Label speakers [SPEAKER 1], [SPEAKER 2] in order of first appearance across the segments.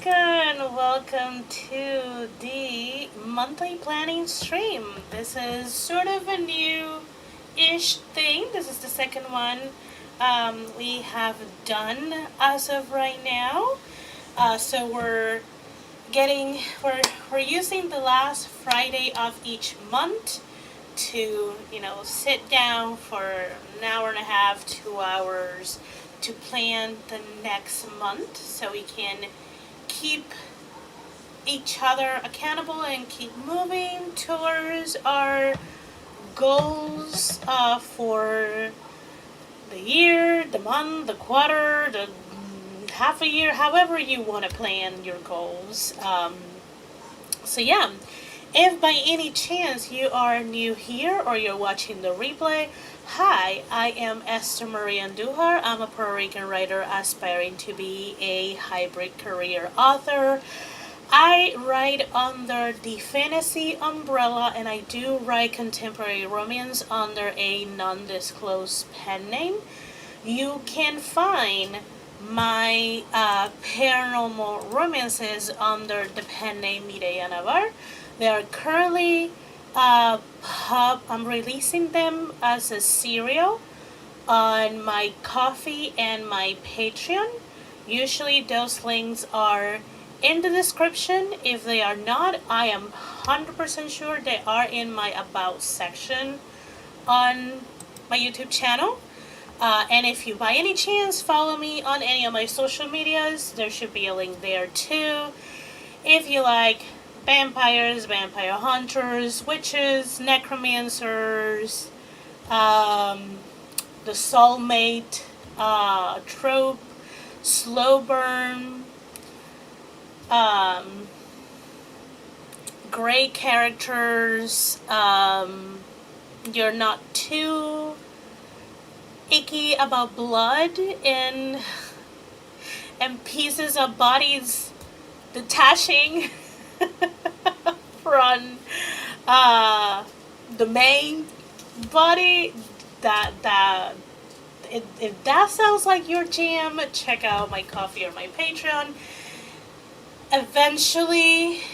[SPEAKER 1] Welcome to the monthly planning stream. This is sort of a new-ish thing. This is the second one we have done as of right now. So we're using the last Friday of each month to sit down for an hour and a half, 2 hours to plan the next month so we can keep each other accountable and keep moving towards our goals for the year, the month, the quarter, the half a year, however you want to plan your goals. So yeah, if by any chance you are new here or you're watching the replay, hi, I am Esther Marie Andujar. I'm a Puerto Rican writer aspiring to be a hybrid career author. I write under the fantasy umbrella and I do write contemporary romance under a non-disclosed pen name. You can find my paranormal romances under the pen name Mireya Navar. They are currently I'm releasing them as a serial on my Ko-fi and my Patreon. Usually those links are in the description. If they are not, I am 100% sure they are in my About section on my YouTube channel. And if you by any chance follow me on any of my social medias, there should be a link there too. If you like vampires, vampire hunters, witches, necromancers, the soulmate trope, slow burn, gray characters, you're not too icky about blood and pieces of bodies detaching from the main body. If that sounds like your jam, check out my Ko-fi or my Patreon. Eventually,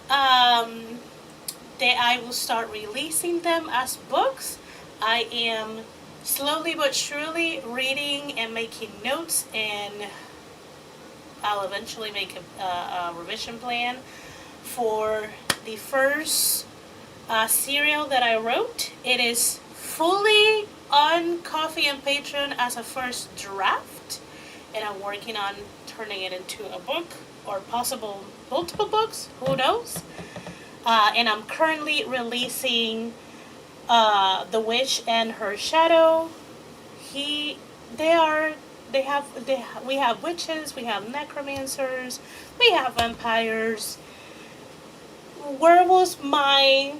[SPEAKER 1] I will start releasing them as books. I am slowly but surely reading and making notes, and I'll eventually make a revision plan for the first serial that I wrote. It is fully on Ko-fi and Patreon as a first draft, and I'm working on turning it into a book or possible multiple books, who knows. And I'm currently releasing The Witch and Her Shadow. We have witches, we have necromancers, we have vampires. Werewolves might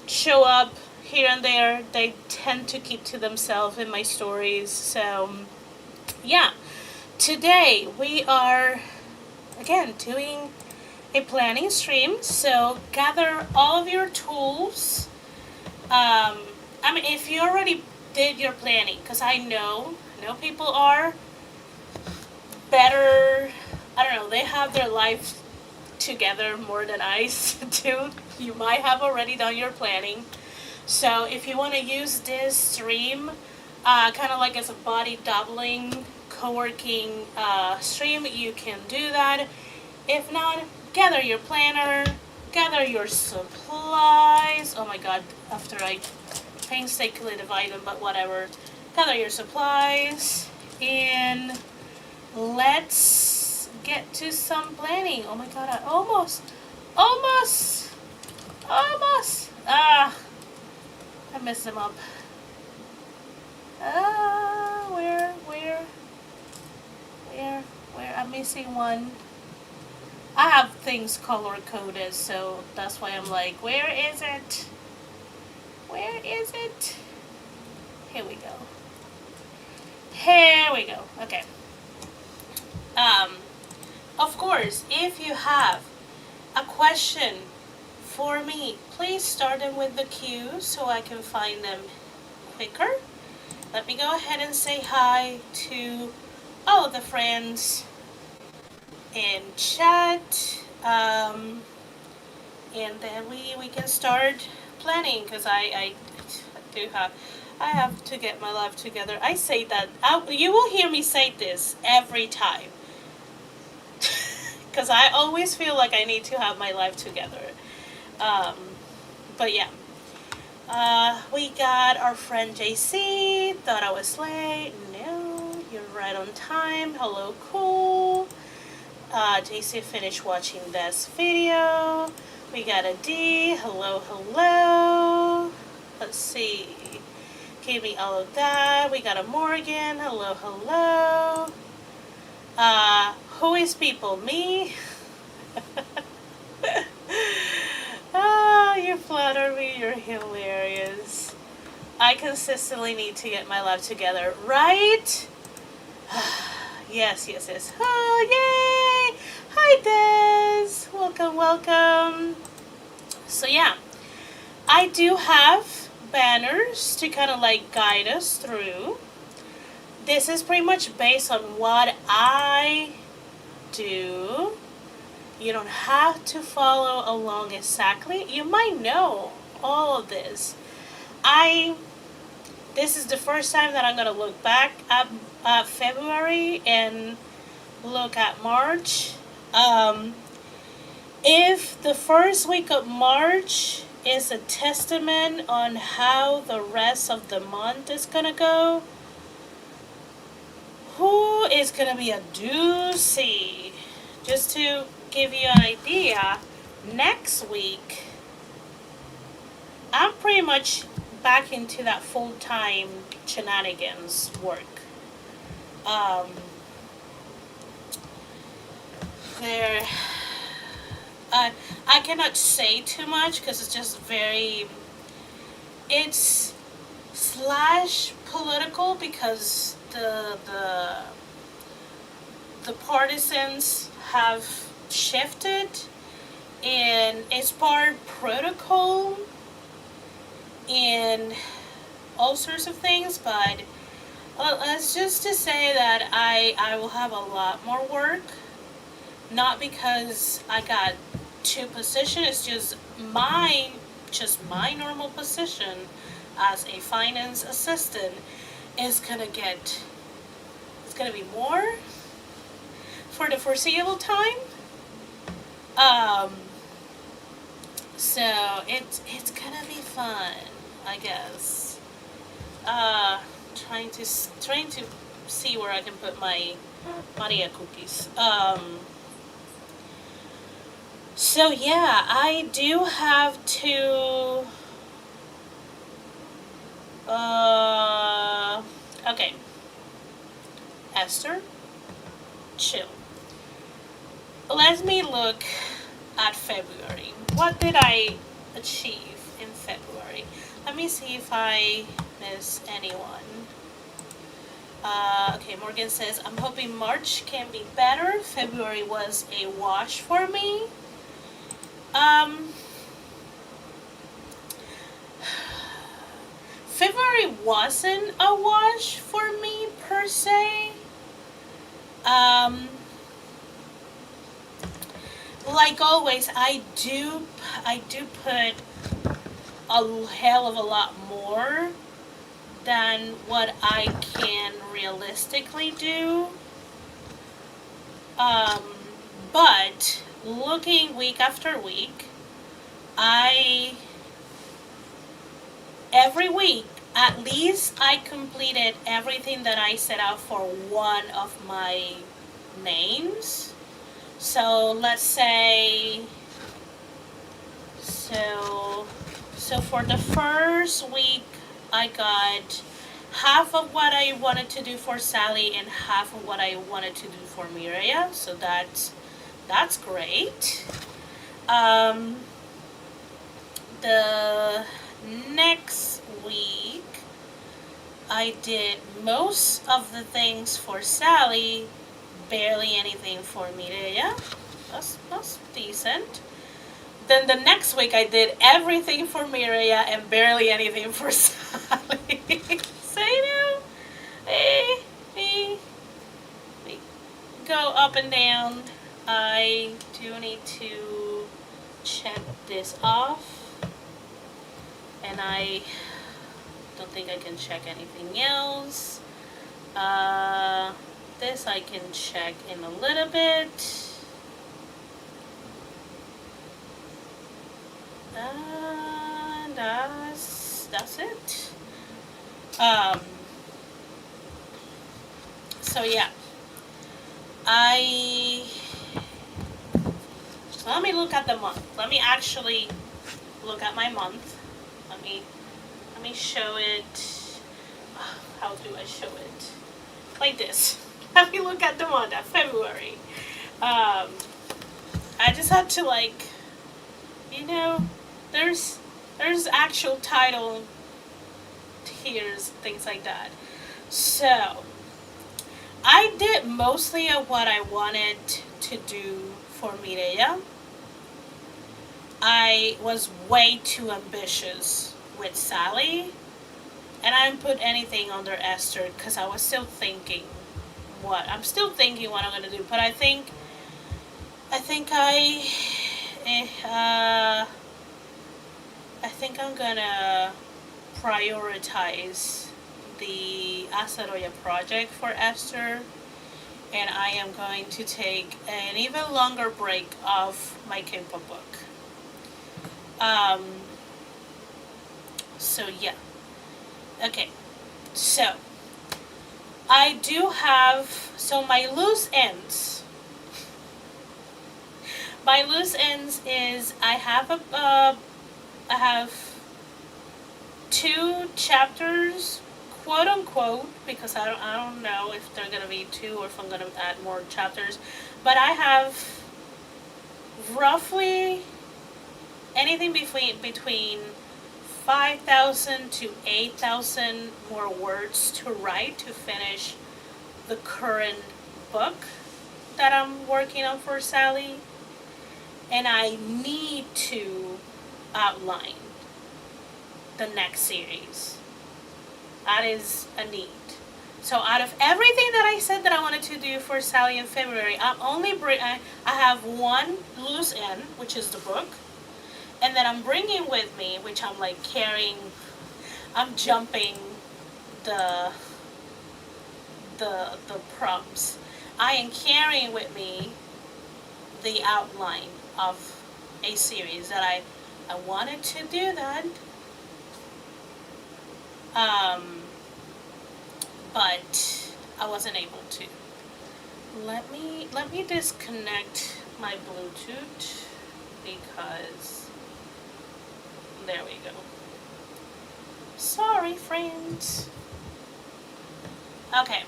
[SPEAKER 1] show up here and there. They tend to keep to themselves in my stories. So yeah, today we are again doing a planning stream. So gather all of your tools. If you already did your planning, because I know people are better. I don't know. They have their life together more than I do. You might have already done your planning. So if you want to use this stream, kind of like as a body doubling, co-working stream, you can do that. If not, gather your planner, gather your supplies. Oh my god, after I painstakingly divide them, but whatever. Gather your supplies, and let's get to some planning. Oh my god, I almost, I messed them up. Where? I'm missing one. I have things color coded, so that's why I'm like, where is it? Where is it? Here we go. Okay. Of course, if you have a question for me, please start them with the queue so I can find them quicker. Let me go ahead and say hi to all the friends in chat. And then we can start planning, because I do I have to get my life together. I say that, you will hear me say this every time, because I always feel like I need to have my life together. Um, but yeah, we got our friend JC. Thought I was late. No, you're right on time. Hello, cool. JC finished watching this video. We got a D. Hello, hello. Let's see. Gave me all of that. We got a Morgan. Hello, hello. Who is people? Me? You flatter me. You're hilarious. I consistently need to get my life together, right? Yes, yes, yes. Oh, yay! Hi, Des. Welcome, welcome. So yeah, I do have banners to kind of like guide us through. This is pretty much based on what I do. You don't have to follow along exactly. You might know all of this. This is the first time that I'm going to look back at February and look at March. If the first week of March is a testament on how the rest of the month is going to go, who is going to be a doozy? Just to give you an idea, next week, I'm pretty much back into that full-time shenanigans work. I cannot say too much because it's just it's slash political, because the partisans have shifted, and it's part protocol and all sorts of things. But it's just to say that I will have a lot more work, not because I got two positions. It's just my normal position as a finance assistant is gonna be more for the foreseeable time. So it's gonna be fun, I guess. Trying to see where I can put my Maria cookies. So yeah, I do have to. Okay. Esther, chill. Let me look at February. What did I achieve in February? Let me see if I miss anyone. Okay, Morgan says, I'm hoping March can be better. February was a wash for me. February wasn't a wash for me per se. Like always, I do put a hell of a lot more than what I can realistically do. But looking week after week, every week, at least I completed everything that I set out for one of my names. So let's say, so for the first week, I got half of what I wanted to do for Sally and half of what I wanted to do for Mireya. So that's great. The next week, I did most of the things for Sally, barely anything for Mireya. That's decent. Then the next week, I did everything for Mireya and barely anything for Sally. So, we go up and down. I do need to check this off, and I don't think I can check anything else. This I can check in a little bit. And that's it. So yeah, so let me look at the month. Let me actually look at my month. Let me show it. How do I show it? Like this. Let me look at the month of February. I just had to, like, there's actual title, tiers, things like that. So I did mostly of what I wanted to do for Mireya. I was way too ambitious with Sally, and I didn't put anything under Esther because I was still thinking what I'm gonna do. But I think I I'm gonna prioritize the Asaroya project for Esther, and I am going to take an even longer break of my Kimpa book. So yeah. Okay. So I do have my loose ends. My loose ends is I have 2 chapters, quote unquote, because I don't know if they're gonna be 2 or if I'm gonna add more chapters, but I have roughly anything between 5,000 to 8,000 more words to write to finish the current book that I'm working on for Sally, and I need to outline the next series. That is a need. So out of everything that I said that I wanted to do for Sally in February, I have one loose end, which is the book, and then I'm bringing with me, which I'm like carrying. I'm jumping the prompts. I am carrying with me the outline of a series that I wanted to do that. But I wasn't able to. Let me disconnect my Bluetooth because there we go. Sorry, friends. Okay.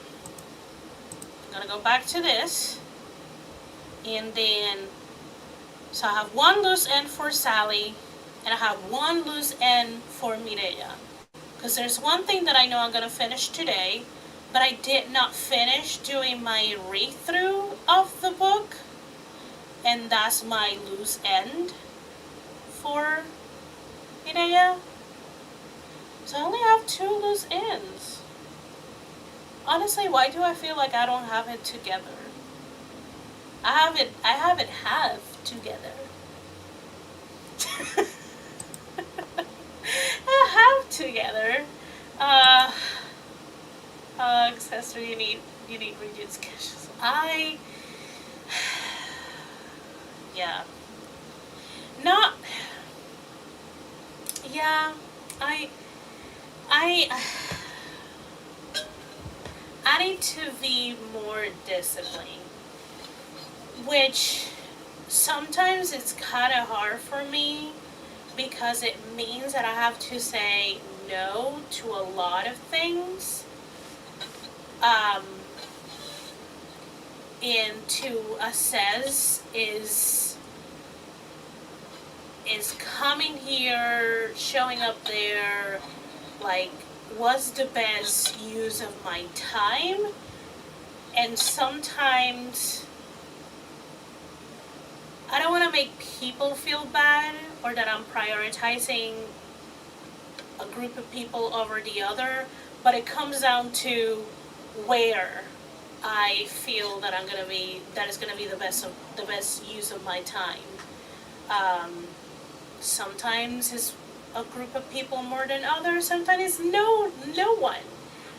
[SPEAKER 1] I'm gonna go back to this. And then, so I have one loose end for Sally, and I have one loose end for Mireya. Because there's one thing that I know I'm gonna finish today, but I did not finish doing my read-through of the book, and that's my loose end for Mireya. So I only have 2 loose ends. Honestly, why do I feel like I don't have it together? I have it half together. I have together. Accessory, you need rigid sketches. Yeah. Not, yeah, I need to be more disciplined, which sometimes it's kind of hard for me because it means that I have to say no to a lot of things. And to assess is coming here, showing up there, like, what's the best use of my time? And sometimes I don't want to make people feel bad or that I'm prioritizing a group of people over the other, but it comes down to where I feel that that is gonna be the best use of my time. Um, Sometimes it's a group of people more than others. Sometimes it's no one,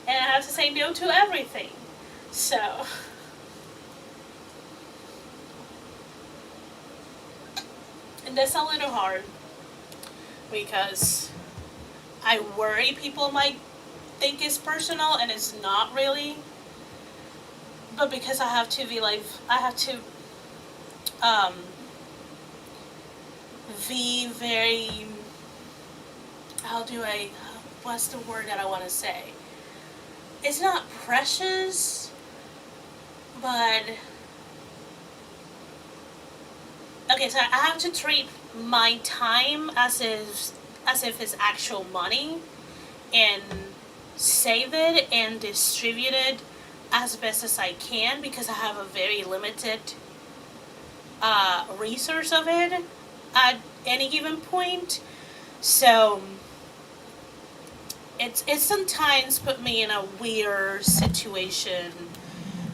[SPEAKER 1] and I have to say no to everything. So, and that's a little hard because I worry people might think it's personal and it's not really. But because I have to be like, I have to um, be very, how do I, what's the word that I want to say? It's not precious, but, okay, so I have to treat my time as if it's actual money and save it and distribute it as best as I can because I have a very limited resource of it at any given point. So it's sometimes put me in a weird situation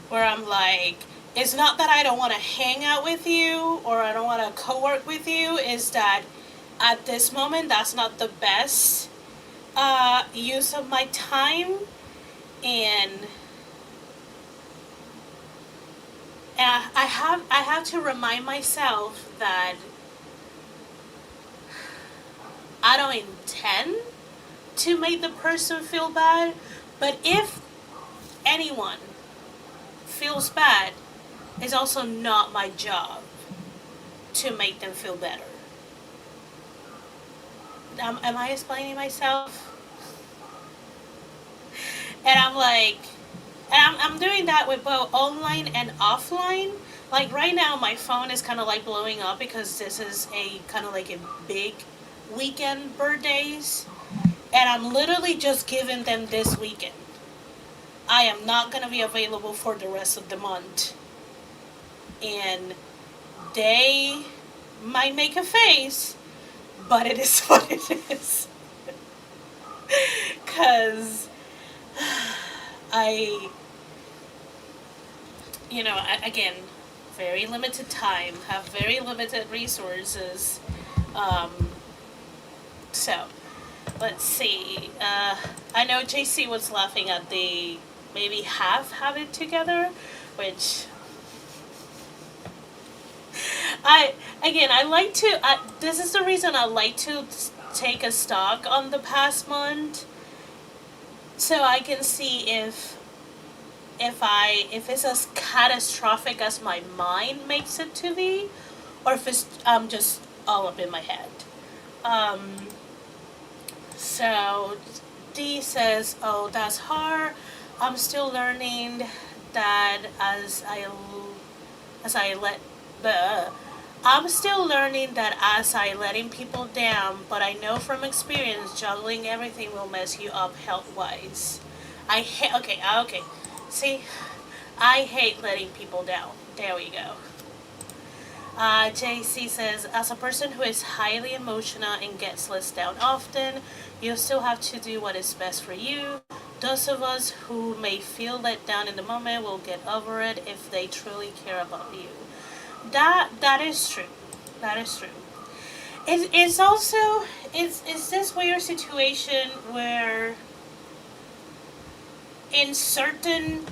[SPEAKER 1] where I'm like, it's not that I don't want to hang out with you or I don't want to co-work with you. Is that at this moment that's not the best use of my time, and I have to remind myself that I don't intend to make the person feel bad, but if anyone feels bad, it's also not my job to make them feel better. Am I explaining myself? And I'm like, and I'm doing that with both online and offline. Like right now, my phone is kind of like blowing up because this is a kind of like a big weekend birthdays, and I'm literally just giving them this weekend. I am not gonna be available for the rest of the month, and they might make a face, but it is what it is. Cause I, again, very limited time, have very limited resources. Um, so, let's see. I know JC was laughing at the maybe have it together, which I like to. This is the reason I like to take a stock on the past month, so I can see if it's as catastrophic as my mind makes it to be, or if it's just all up in my head. Um, so D says, "Oh, that's hard. I'm still learning that as I let the I'm still learning that as I letting people down, but I know from experience juggling everything will mess you up health wise. I hate okay. See, I hate letting people down. There we go. JC says, as a person who is highly emotional and gets let down often, you still have to do what is best for you. Those of us who may feel let down in the moment will get over it if they truly care about you. That is true. That is true. It's also it's this weird situation where in certain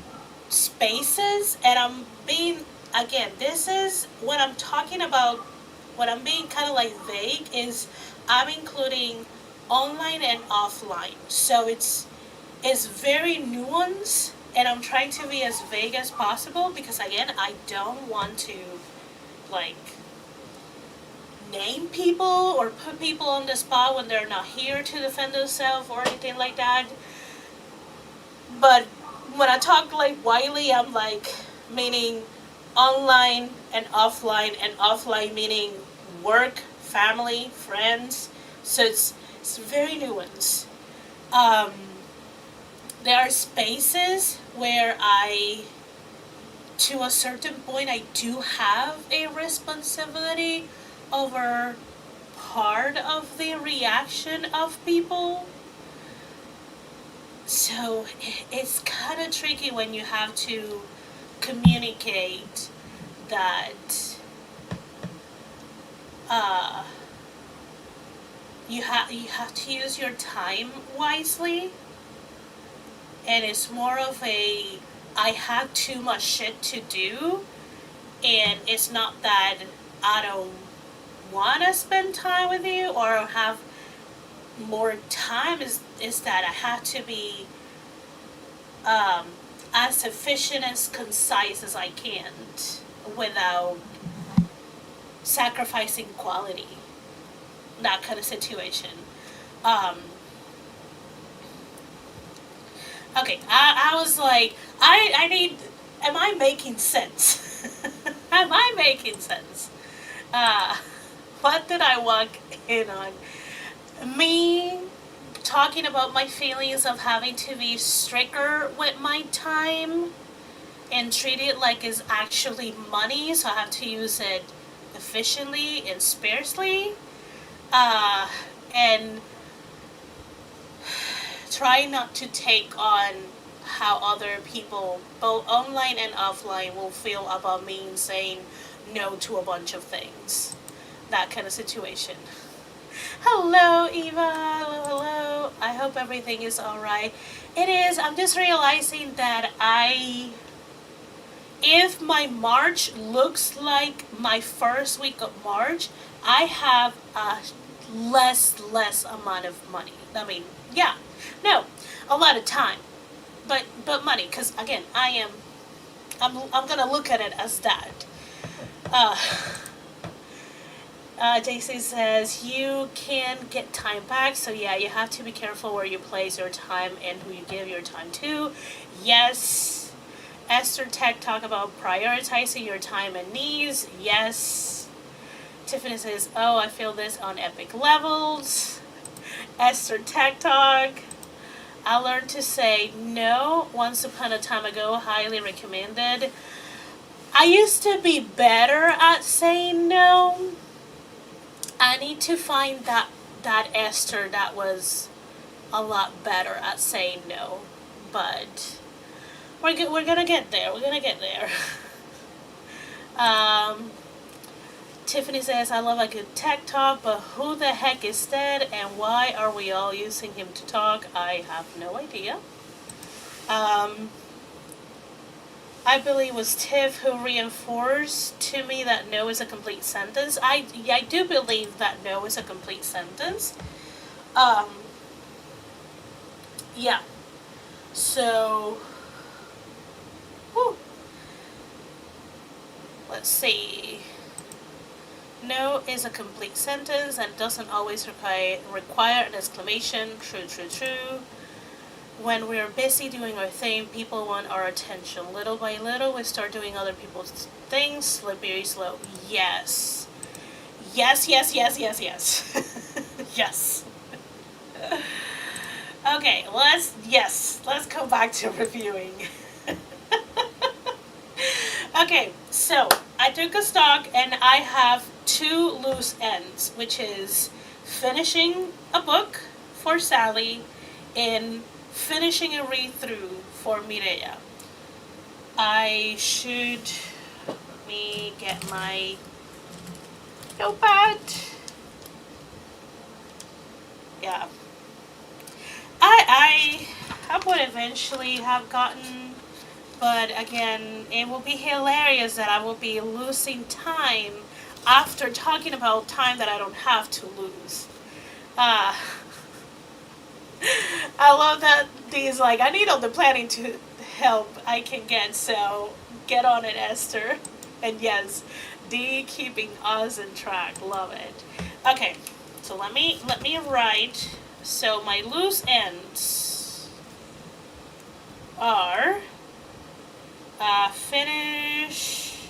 [SPEAKER 1] spaces, and I'm being, again, this is what I'm talking about, what I'm being kind of like vague is I'm including online and offline, so it's very nuanced, and I'm trying to be as vague as possible because again I don't want to like name people or put people on the spot when they're not here to defend themselves or anything like that. But when I talk like widely, I'm like meaning online and offline meaning work, family, friends. So it's very nuanced. Um, there are spaces where to a certain point, I do have a responsibility over part of the reaction of people. So it's kind of tricky when you have to communicate that you have to use your time wisely, and it's more of a I have too much shit to do, and it's not that I don't want to spend time with you or have more time, is that I have to be as efficient as concise as I can without sacrificing quality, that kind of situation. um okay, I was like, I need, am I making sense? Am I making sense? uh what did I walk in on? Me talking about my feelings of having to be stricter with my time and treat it like it's actually money, so I have to use it efficiently and sparsely. Uh, and try not to take on how other people, both online and offline, will feel about me saying no to a bunch of things. That kind of situation. Hello, Eva. Hello, hello. I hope everything is alright. It is. I'm just realizing that if my March looks like my first week of March, I have a less amount of money. I mean, yeah, no, a lot of time, but money. Because again, I'm gonna look at it as that. Uh, JC says you can get time back, so yeah, you have to be careful where you place your time and who you give your time to. Yes. Esther Tech talk about prioritizing your time and needs. Yes. Tiffany says, oh, I feel this on epic levels. Esther Tech talk. I learned to say no once upon a time ago. Highly recommended. I used to be better at saying no. I need to find that Esther that was a lot better at saying no, but we're gonna get there. We're gonna get there. Tiffany says, I love a good tech talk, but who the heck is Ted, and why are we all using him to talk? I have no idea. I believe it was Tiff who reinforced to me that no is a complete sentence. I do believe that no is a complete sentence. Yeah. So, whew. Let's see. No is a complete sentence and doesn't always require an exclamation. True, true, true. When we're busy doing our thing, people want our attention. Little by little, we start doing other people's things, slippery slope. Yes. Yes, yes, yes, yes, yes. Yes. Okay, let's go back to reviewing. Okay, so I took a stock and I have two loose ends, which is finishing a book for Sally and finishing a read-through for Mireya. I should, let me get my notepad. Yeah. I would eventually have gotten, but again, it will be hilarious that I will be losing time after talking about time that I don't have to lose. I love that these, like, I need all the planning to help I can get, so get on it, Esther. And yes, D keeping us in track. Love it. Okay, so let me write. So my loose ends are finish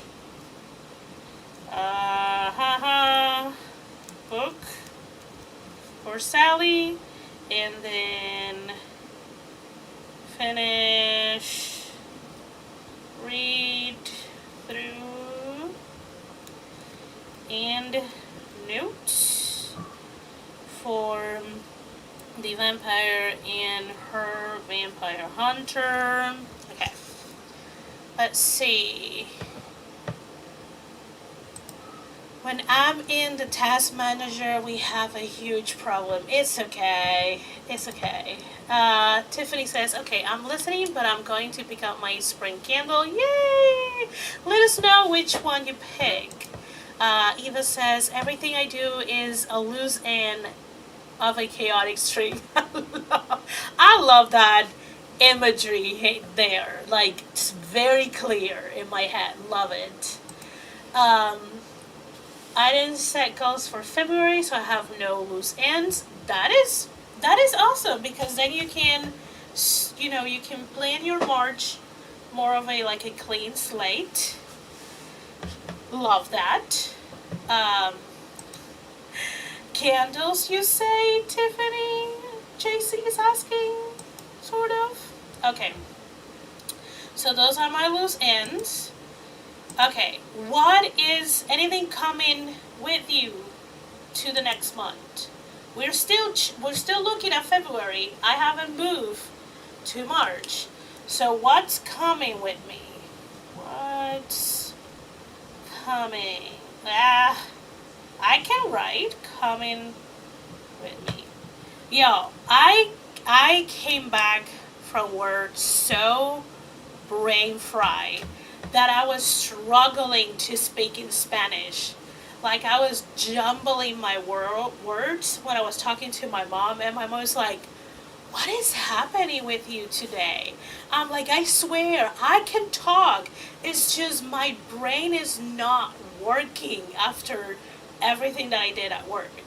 [SPEAKER 1] book for Sally, and then finish read through and notes for the vampire and her vampire hunter. Okay. Let's see. When I'm in the task manager, we have a huge problem. It's okay. It's okay. Tiffany says, okay, I'm listening, but I'm going to pick up my spring candle. Yay! Let us know which one you pick. Eva says, everything I do is a loose end of a chaotic stream. I love that imagery there. Like, it's very clear in my head. Love it. I didn't set goals for February, so I have no loose ends. That is awesome, because then you can, you can plan your March more of a like a clean slate. Love that. Candles, you say, Tiffany? JC is asking, sort of. Okay. So those are my loose ends. Okay, what is anything coming with you to the next month? We're still looking at February. I haven't moved to March. So what's coming with me? What's coming? I can write coming with me. Yo, I came back from work so brain fried that I was struggling to speak in Spanish. Like, I was jumbling my words when I was talking to my mom, and my mom was like, what is happening with you today? I'm like, I swear, I can talk. It's just my brain is not working after everything that I did at work.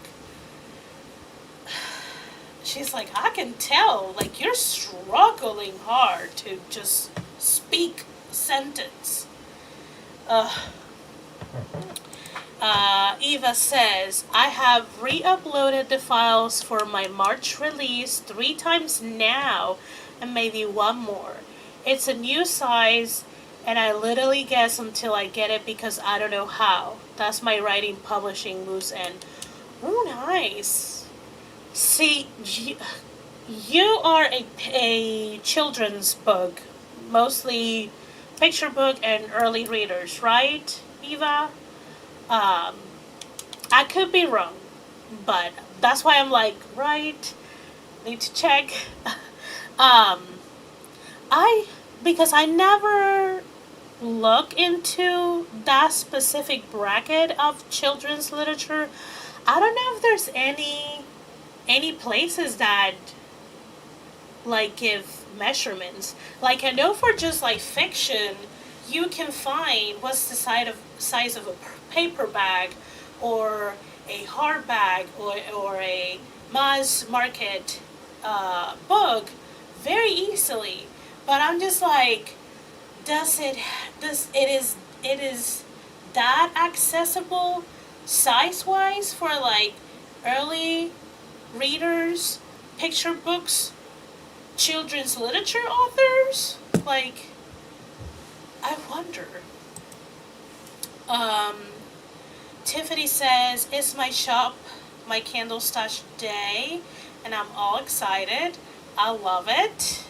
[SPEAKER 1] She's like, I can tell, like, you're struggling hard to just speak sentence. Eva says, I have re-uploaded the files for my March release 3 times now, and maybe one more. It's a new size, and I literally guess until I get it because I don't know how. That's my writing publishing loose end. Oh, nice. See, you are a children's book, mostly picture book and early readers, right, Eva? I could be wrong, but that's why I'm like, right, need to check. Because I never look into that specific bracket of children's literature. I don't know if there's any places that like give measurements. Like, I know for just like fiction, you can find what's the size of a paper bag or a hardback or a mass market book very easily. But I'm just like, it is that accessible size wise for like early readers, picture books, children's literature authors? Like, I wonder. Tiffany says, it's my shop, my candle stash day, and I'm all excited. I love it.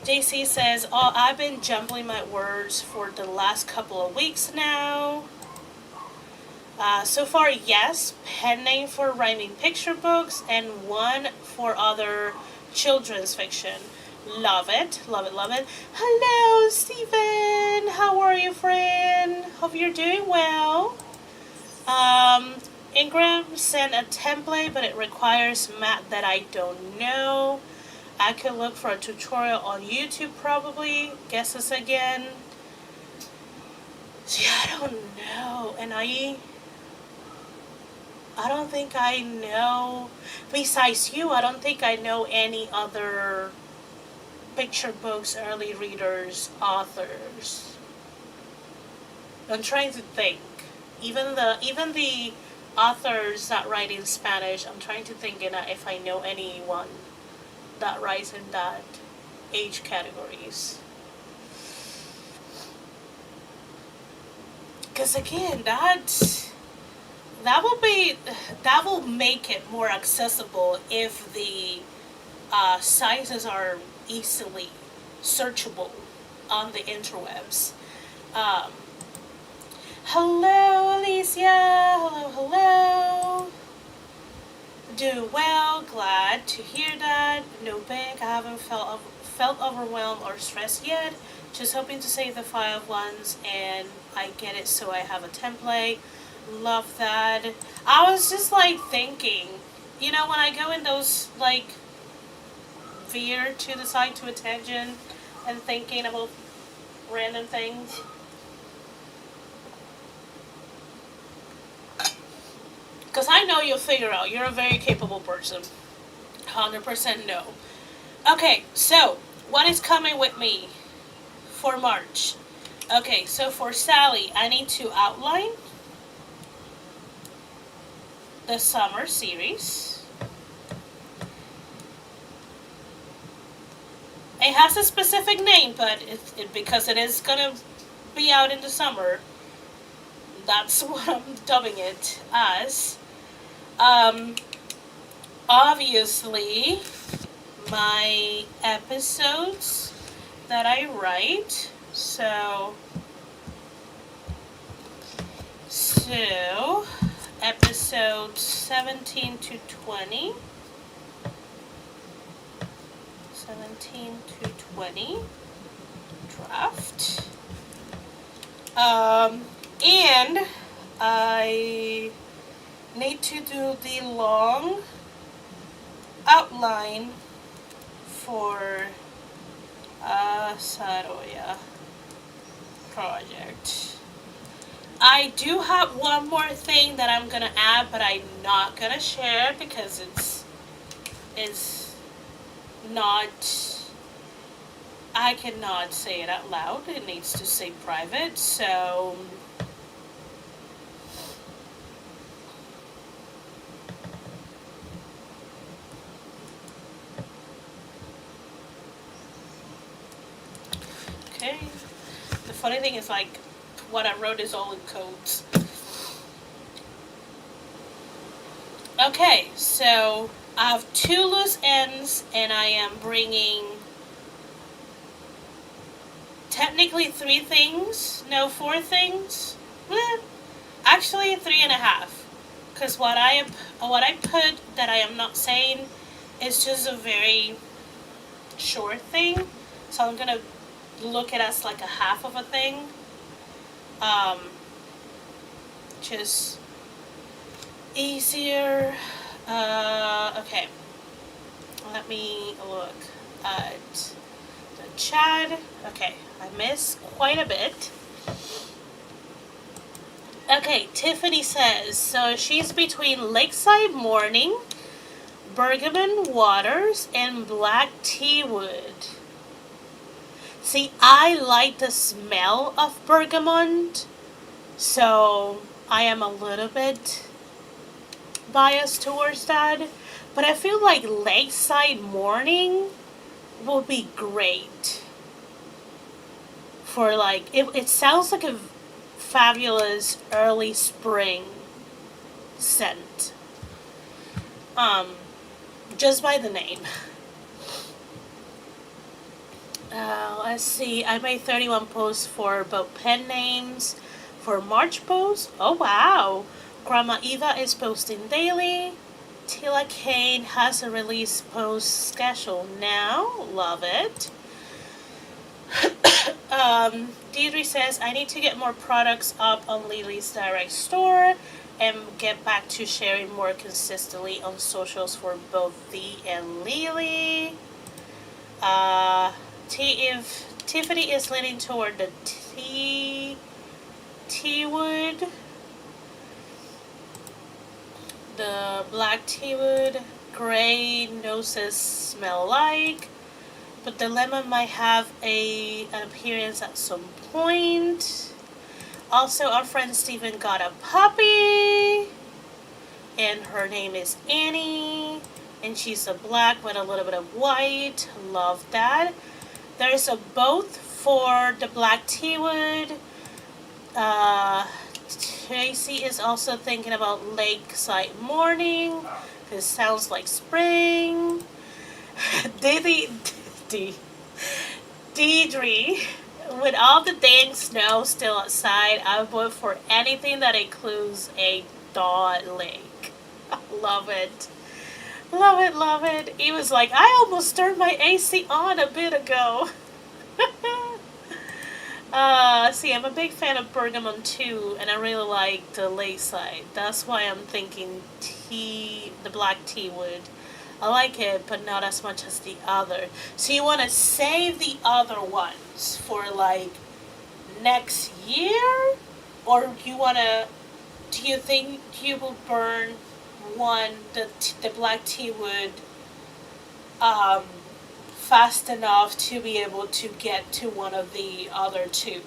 [SPEAKER 1] JC says, oh, I've been jumbling my words for the last couple of weeks now. So far, yes, pen name for rhyming picture books and one for other children's fiction. Love it, love it, love it. Hello, Stephen. How are you, friend? Hope you're doing well. Ingram sent a template, but it requires math that I don't know. I could look for a tutorial on YouTube probably. Guesses again. See, I don't know. And I don't think I know, besides you, I don't think I know any other picture books, early readers, authors. I'm trying to think. Even the authors that write in Spanish, I'm trying to think if I know anyone that writes in that age categories. Because again, that will make it more accessible if the sizes are easily searchable. on the interwebs. Um, Hello, Alicia. Hello. Doing well. Glad to hear that. No big. I haven't felt overwhelmed or stressed yet. Just hoping to save the file once, and I get it. So I have a template. Love that. I was just like thinking, when I go in those like veer to the side to a tangent and thinking about random things. Because I know you'll figure out. You're a very capable person. 100% no. Okay, so what is coming with me for March? Okay, so for Sally, I need to outline the summer series. It has a specific name, but because it is going to be out in the summer, that's what I'm dubbing it as. Obviously, my episodes that I write. So episodes 17 to 20. 17 to 20 draft. And I need to do the long outline for Saroya project. I do have one more thing that I'm gonna add, but I'm not gonna share because it's not, I cannot say it out loud. It needs to stay private, so okay. The funny thing is, like, what I wrote is all in codes. Okay, so I have 2 loose ends, and I am bringing technically 3 things. No, 4 things. Actually, 3.5. Because what I put that I am not saying is just a very short thing. So I'm gonna look at it as like a half of a thing. Just easier. Okay. Let me look at the chat. Okay, I missed quite a bit. Okay, Tiffany says, so she's between Lakeside Morning, Bergamot Waters, and Black Tea Wood. See, I like the smell of bergamot, so I am a little bit biased towards that. But I feel like Lakeside Morning will be great for like, it sounds like a fabulous early spring scent. Just by the name. Let's see, I made 31 posts for both pen names for March posts. Oh wow! Grandma Eva is posting daily. Tila Kane has a release post schedule now. Love it. Deidre says, I need to get more products up on Lily's direct store and get back to sharing more consistently on socials for both Thee and Lily. If Tiffany is leaning toward the tea wood, the black tea wood, gray noses smell like, but the lemon might have an appearance at some point. Also, our friend Steven got a puppy, and her name is Annie, and she's a black with a little bit of white. Love that. There's a both for the black tea wood. Tracy is also thinking about Lakeside Morning. This sounds like spring. Deidre With all the dang snow still outside, I would vote for anything that includes a thaw lake. Love it. Love it, love it. He was like, I almost turned my AC on a bit ago. See, I'm a big fan of Bergamot too, and I really like the Lakeside. That's why I'm thinking the black tea would. I like it, but not as much as the other. So you want to save the other ones for like next year, or you want to? Do you think you will burn one the black tea would um, fast enough to be able to get to one of the other two?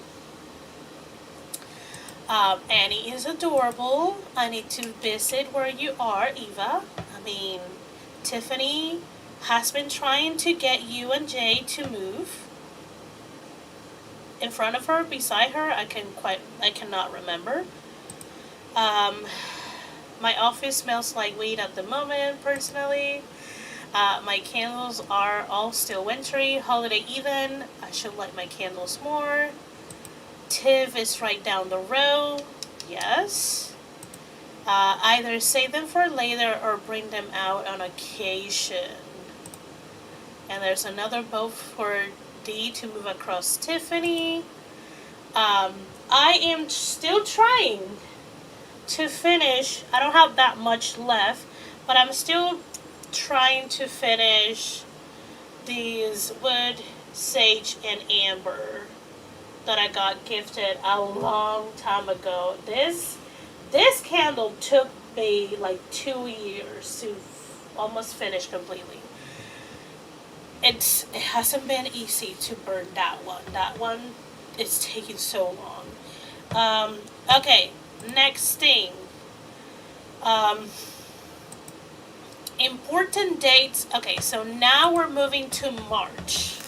[SPEAKER 1] Annie is adorable. I need to visit where you are, Eva. I mean, Tiffany has been trying to get you and Jay to move. In front of her, beside her, I cannot remember. My office smells like weed at the moment, personally. My candles are all still wintry, holiday even. I should light my candles more. Tiv is right down the road. Yes. Either save them for later or bring them out on occasion. And there's another boat for D to move across Tiffany. I am still trying to finish. I don't have that much left, but I'm still trying to finish these wood, sage, and amber that I got gifted a long time ago. This candle took me like 2 years to almost finish completely. It hasn't been easy to burn that one. That one is taking so long. Okay, next thing. Important dates. Okay, so now we're moving to March.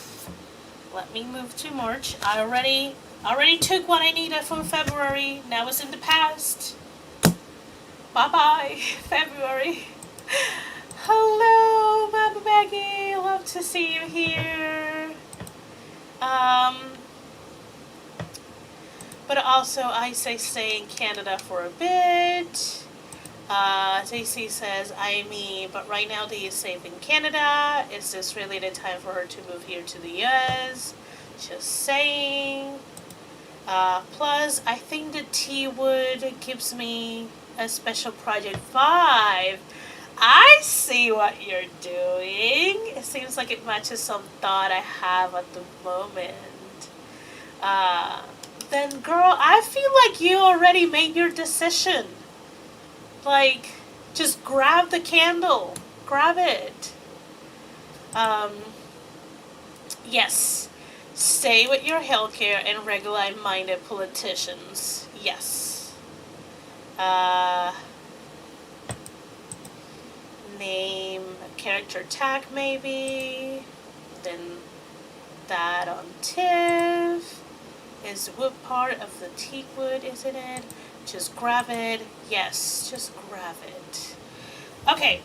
[SPEAKER 1] Let me move to March. I already took what I needed from February. Now it's in the past. Bye-bye, February. Hello, Mama Maggie. Love to see you here. But also, I say stay in Canada for a bit. Stacey says, I mean, but right now Dee is safe in Canada. Is this really the time for her to move here to the US? Just saying. Plus, I think the T Wood gives me a special project vibe. I see what you're doing. It seems like it matches some thought I have at the moment. Then girl, I feel like you already made your decision. Like, just grab the candle. Grab it. Yes. Stay with your healthcare and regular-minded politicians. Yes. Name a character tag, maybe. Then that on Tiv. Is wood part of the teak wood, isn't it? Just grab it. Yes, just grab it. Okay,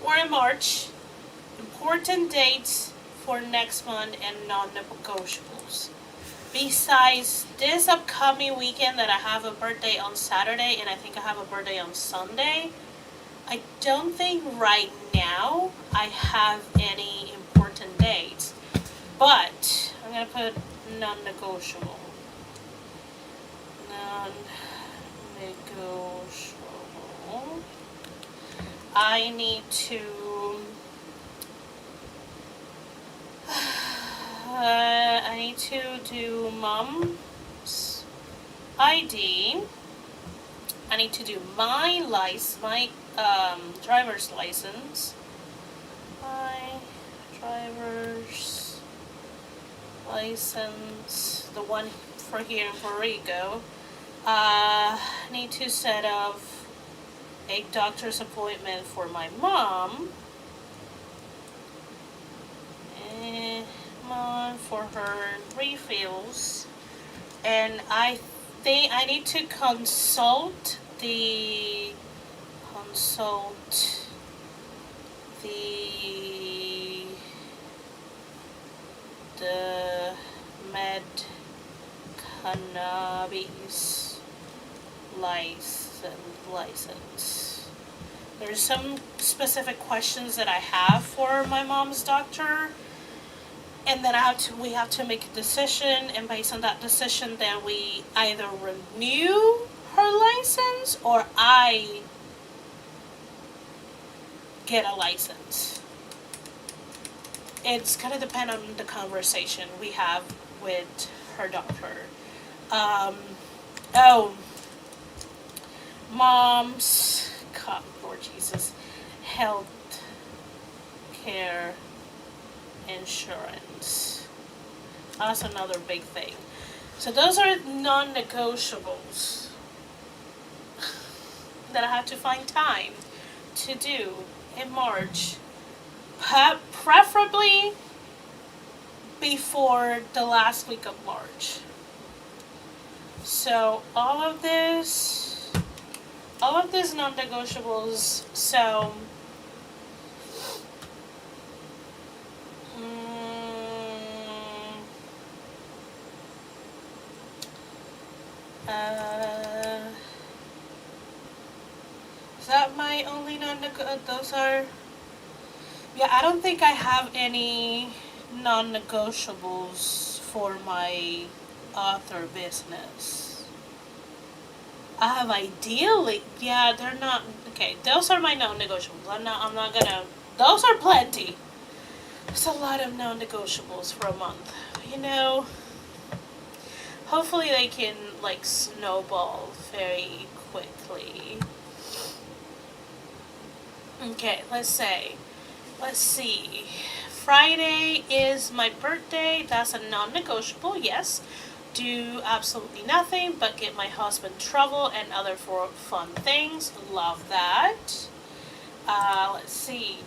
[SPEAKER 1] we're in March. Important dates for next month and non-negotiables. Besides this upcoming weekend that I have a birthday on Saturday and I think I have a birthday on Sunday, I don't think right now I have any important dates. But I'm going to put non-negotiable. Non-negotiable. I need to do mom's ID. I need to do my driver's license. My driver's license, the one for here in Puerto Rico. Need to set up a doctor's appointment for my mom. For her refills. And I think I need to consult the med cannabis license. There's some specific questions that I have for my mom's doctor, and then we have to make a decision, and based on that decision, then we either renew her license or I get a license. It's gonna depend on the conversation we have with her doctor. Oh, mom's, God, Lord Jesus, health care insurance. That's another big thing. So those are non-negotiables that I have to find time to do in March. Preferably before the last week of March. So all of this non-negotiables. So is that my only non-negotiable? Those are. Yeah, I don't think I have any non-negotiables for my author business. I have ideally, yeah, they're not, okay, those are my non-negotiables. I'm not gonna, those are plenty. There's a lot of non-negotiables for a month. You know, hopefully they can, like, snowball very quickly. Okay, let's see. Friday is my birthday. That's a non-negotiable, yes. Do absolutely nothing but get my husband travel and other fun things. Love that. Let's see.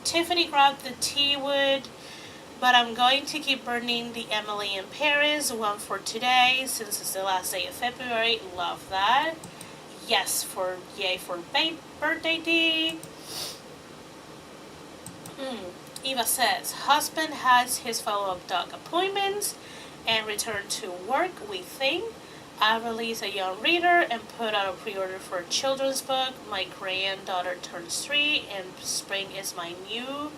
[SPEAKER 1] Tiffany grabbed the tea wood, but I'm going to keep burning the Emily in Paris one for today since it's the last day of February. Love that. Yes, yay for birthday D. Eva says, husband has his follow-up dog appointments and returned to work, we think. I released a young reader and put out a pre-order for a children's book. My granddaughter turns 3 and spring is my new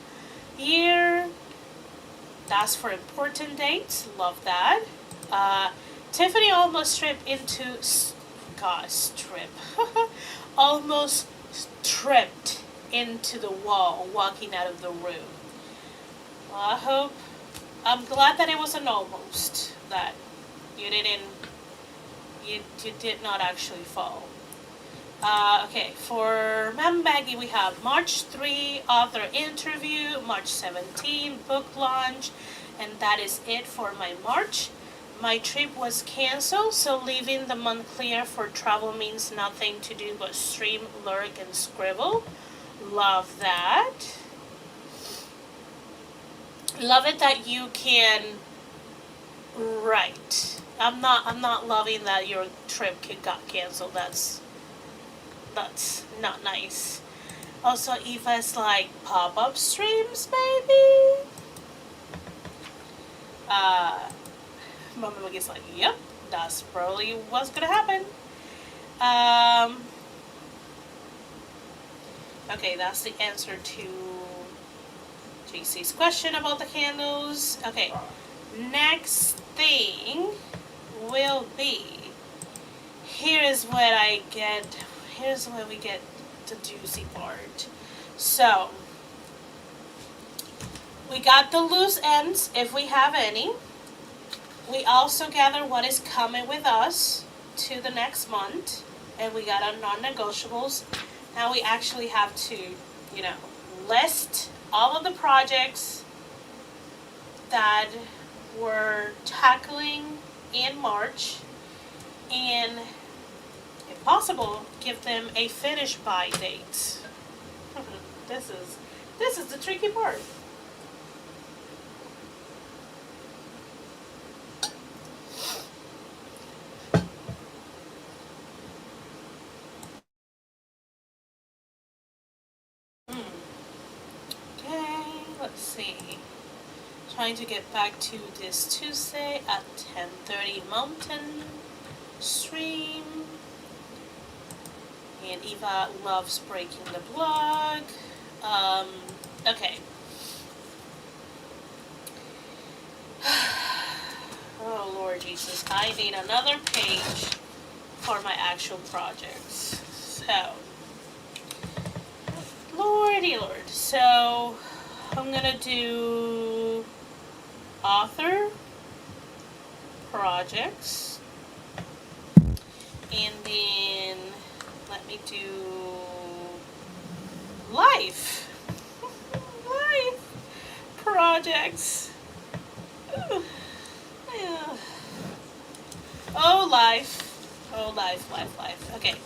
[SPEAKER 1] year. That's for important dates. Love that. Tiffany almost almost tripped into the wall walking out of the room. Well, I'm glad that it was an almost, that you did not actually fall. Okay, for Ma'am Maggie, we have March 3 author interview, March 17 book launch, and that is it for my March. My trip was canceled, so leaving the month clear for travel means nothing to do but stream, lurk, and scribble. Love that. Love it that you can write. I'm not loving that your trip got canceled. That's not nice. Also, Eva's like pop-up streams, maybe. Mama Maggie's like, yep, that's probably what's gonna happen. Okay, that's the answer to JC's question about the candles. Okay, next thing will be, here's where we get the juicy part. So, we got the loose ends, if we have any. We also gather what is coming with us to the next month, and we got our non-negotiables. Now we actually have to, list all of the projects that we're tackling in March, and if possible, give them a finish by date. This is the tricky part. trying to get back to this Tuesday at 10:30 Mountain stream. And Eva loves breaking the blog. Okay. Oh Lord Jesus, I need another page for my actual projects. So, Lordy Lord. So, I'm gonna do author, projects, and then let me do life. Life projects. Ooh. Yeah. Oh, life. Oh, life. Okay.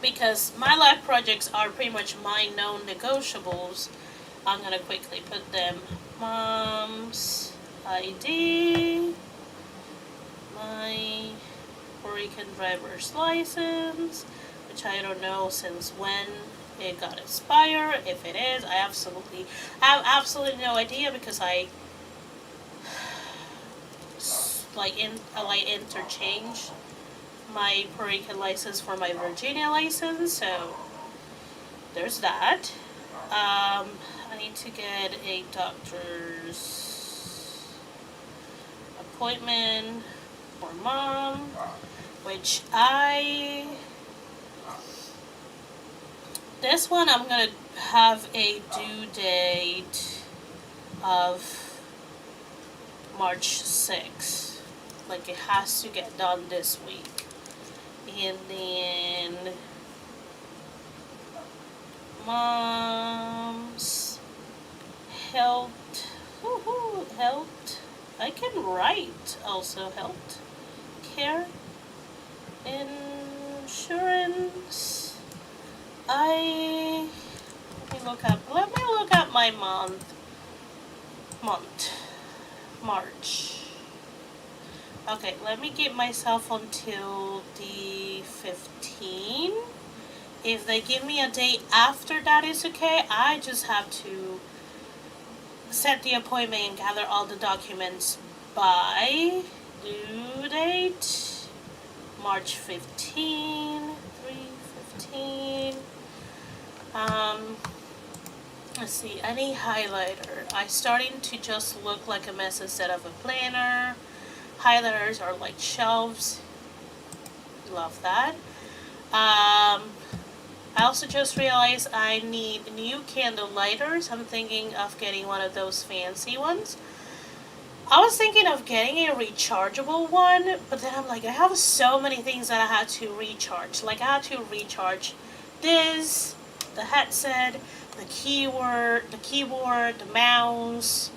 [SPEAKER 1] Because my life projects are pretty much my known negotiables, I'm going to quickly put them. Mom's ID, my Puerto Rican driver's license, which I don't know since when it got expired. If it is, I have absolutely no idea because I interchange my Puerto Rican license for my Virginia license, so there's that. I need to get a doctor's appointment for Mom, which this one I'm gonna have a due date of March 6th. Like, it has to get done this week. And then Mom's health. Health. I can write also. Health care insurance. Let me look at my month. March. Okay, let me give myself until the 15th. If they give me a date after that is okay, I just have to set the appointment and gather all the documents by due date March 15, 3/15. Let's see, any highlighter. I starting to just look like a mess instead of a planner. Highlighters are like shelves. Love that. I also just realized I need new candle lighters. I'm thinking of getting one of those fancy ones. I was thinking of getting a rechargeable one, but then I'm like, I have so many things that I had to recharge. Like, I had to recharge this, the headset, the keyboard, the mouse.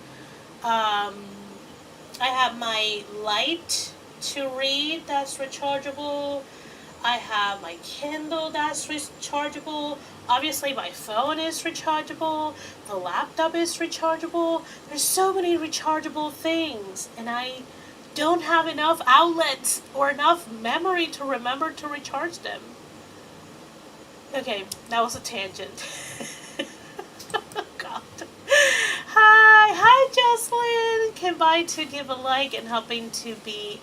[SPEAKER 1] I have my light to read that's rechargeable. I have my Kindle that's rechargeable. Obviously, my phone is rechargeable. The laptop is rechargeable. There's so many rechargeable things, and I don't have enough outlets or enough memory to remember to recharge them. Okay, that was a tangent. God. Hi, Jocelyn. Came by to give a like and hoping to be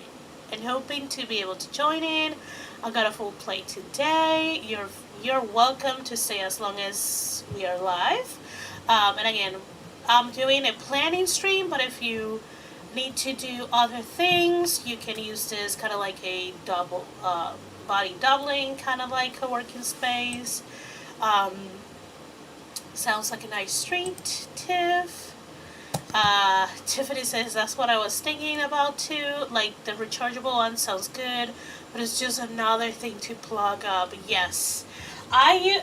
[SPEAKER 1] able to join in. I got a full plate today. You're welcome to stay as long as we are live. And again, I'm doing a planning stream, but if you need to do other things, you can use this kind of like a double body doubling, kind of like a working space. Sounds like a nice stream, Tiff. Tiffany says that's what I was thinking about too. Like, the rechargeable one sounds good, but it's just another thing to plug up. Yes, I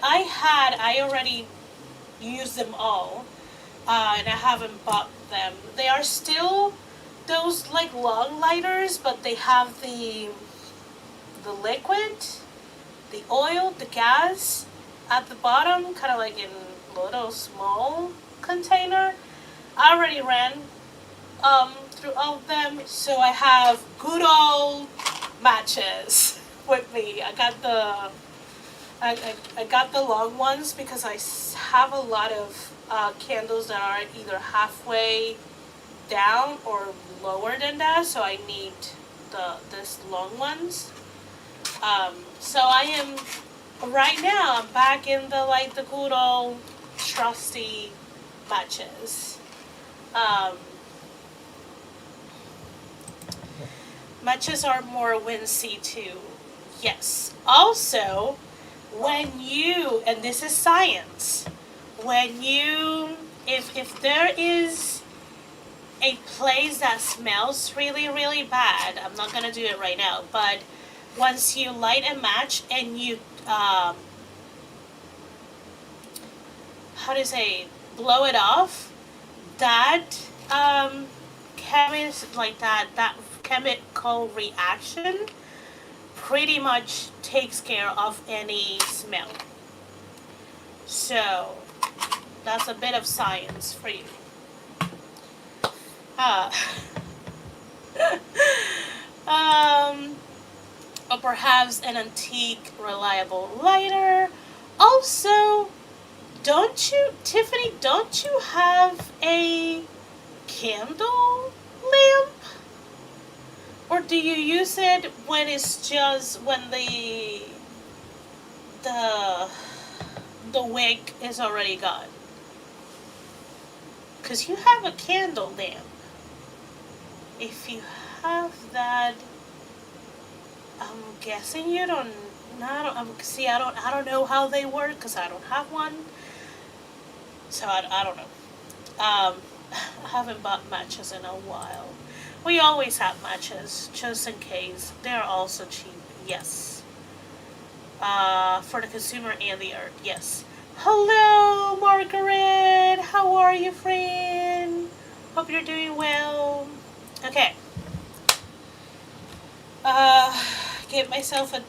[SPEAKER 1] already used them all, and I haven't bought them. They are still those like long lighters, but they have the liquid, the oil, the gas at the bottom, kind of like in little small container. I already ran through all of them, so I have good old matches with me. I got the I got the long ones because I have a lot of candles that are either halfway down or lower than that, so I need this long ones. So I am right now. I'm back in the good old trusty matches. Um, Matches are more wincy too. Yes. Also, when you, and this is science, when you, if there is a place that smells really, really bad, I'm not gonna do it right now, but once you light a match and you, how to say, blow it off, that that chemical reaction pretty much takes care of any smell. So that's a bit of science for you. Uh, um, or perhaps an antique reliable lighter. Also, don't you, Tiffany, don't you have a candle lamp? Or do you use it when it's just when the the wick is already gone? Because you have a candle lamp. If you have that, I'm guessing you don't. See, I don't know how they work because I don't have one. So I don't know. I haven't bought matches in a while. We always have matches, just in case. They're also cheap, yes. For the consumer and the earth, yes. Hello, Margaret! How are you, friend? Hope you're doing well. Okay. Get myself a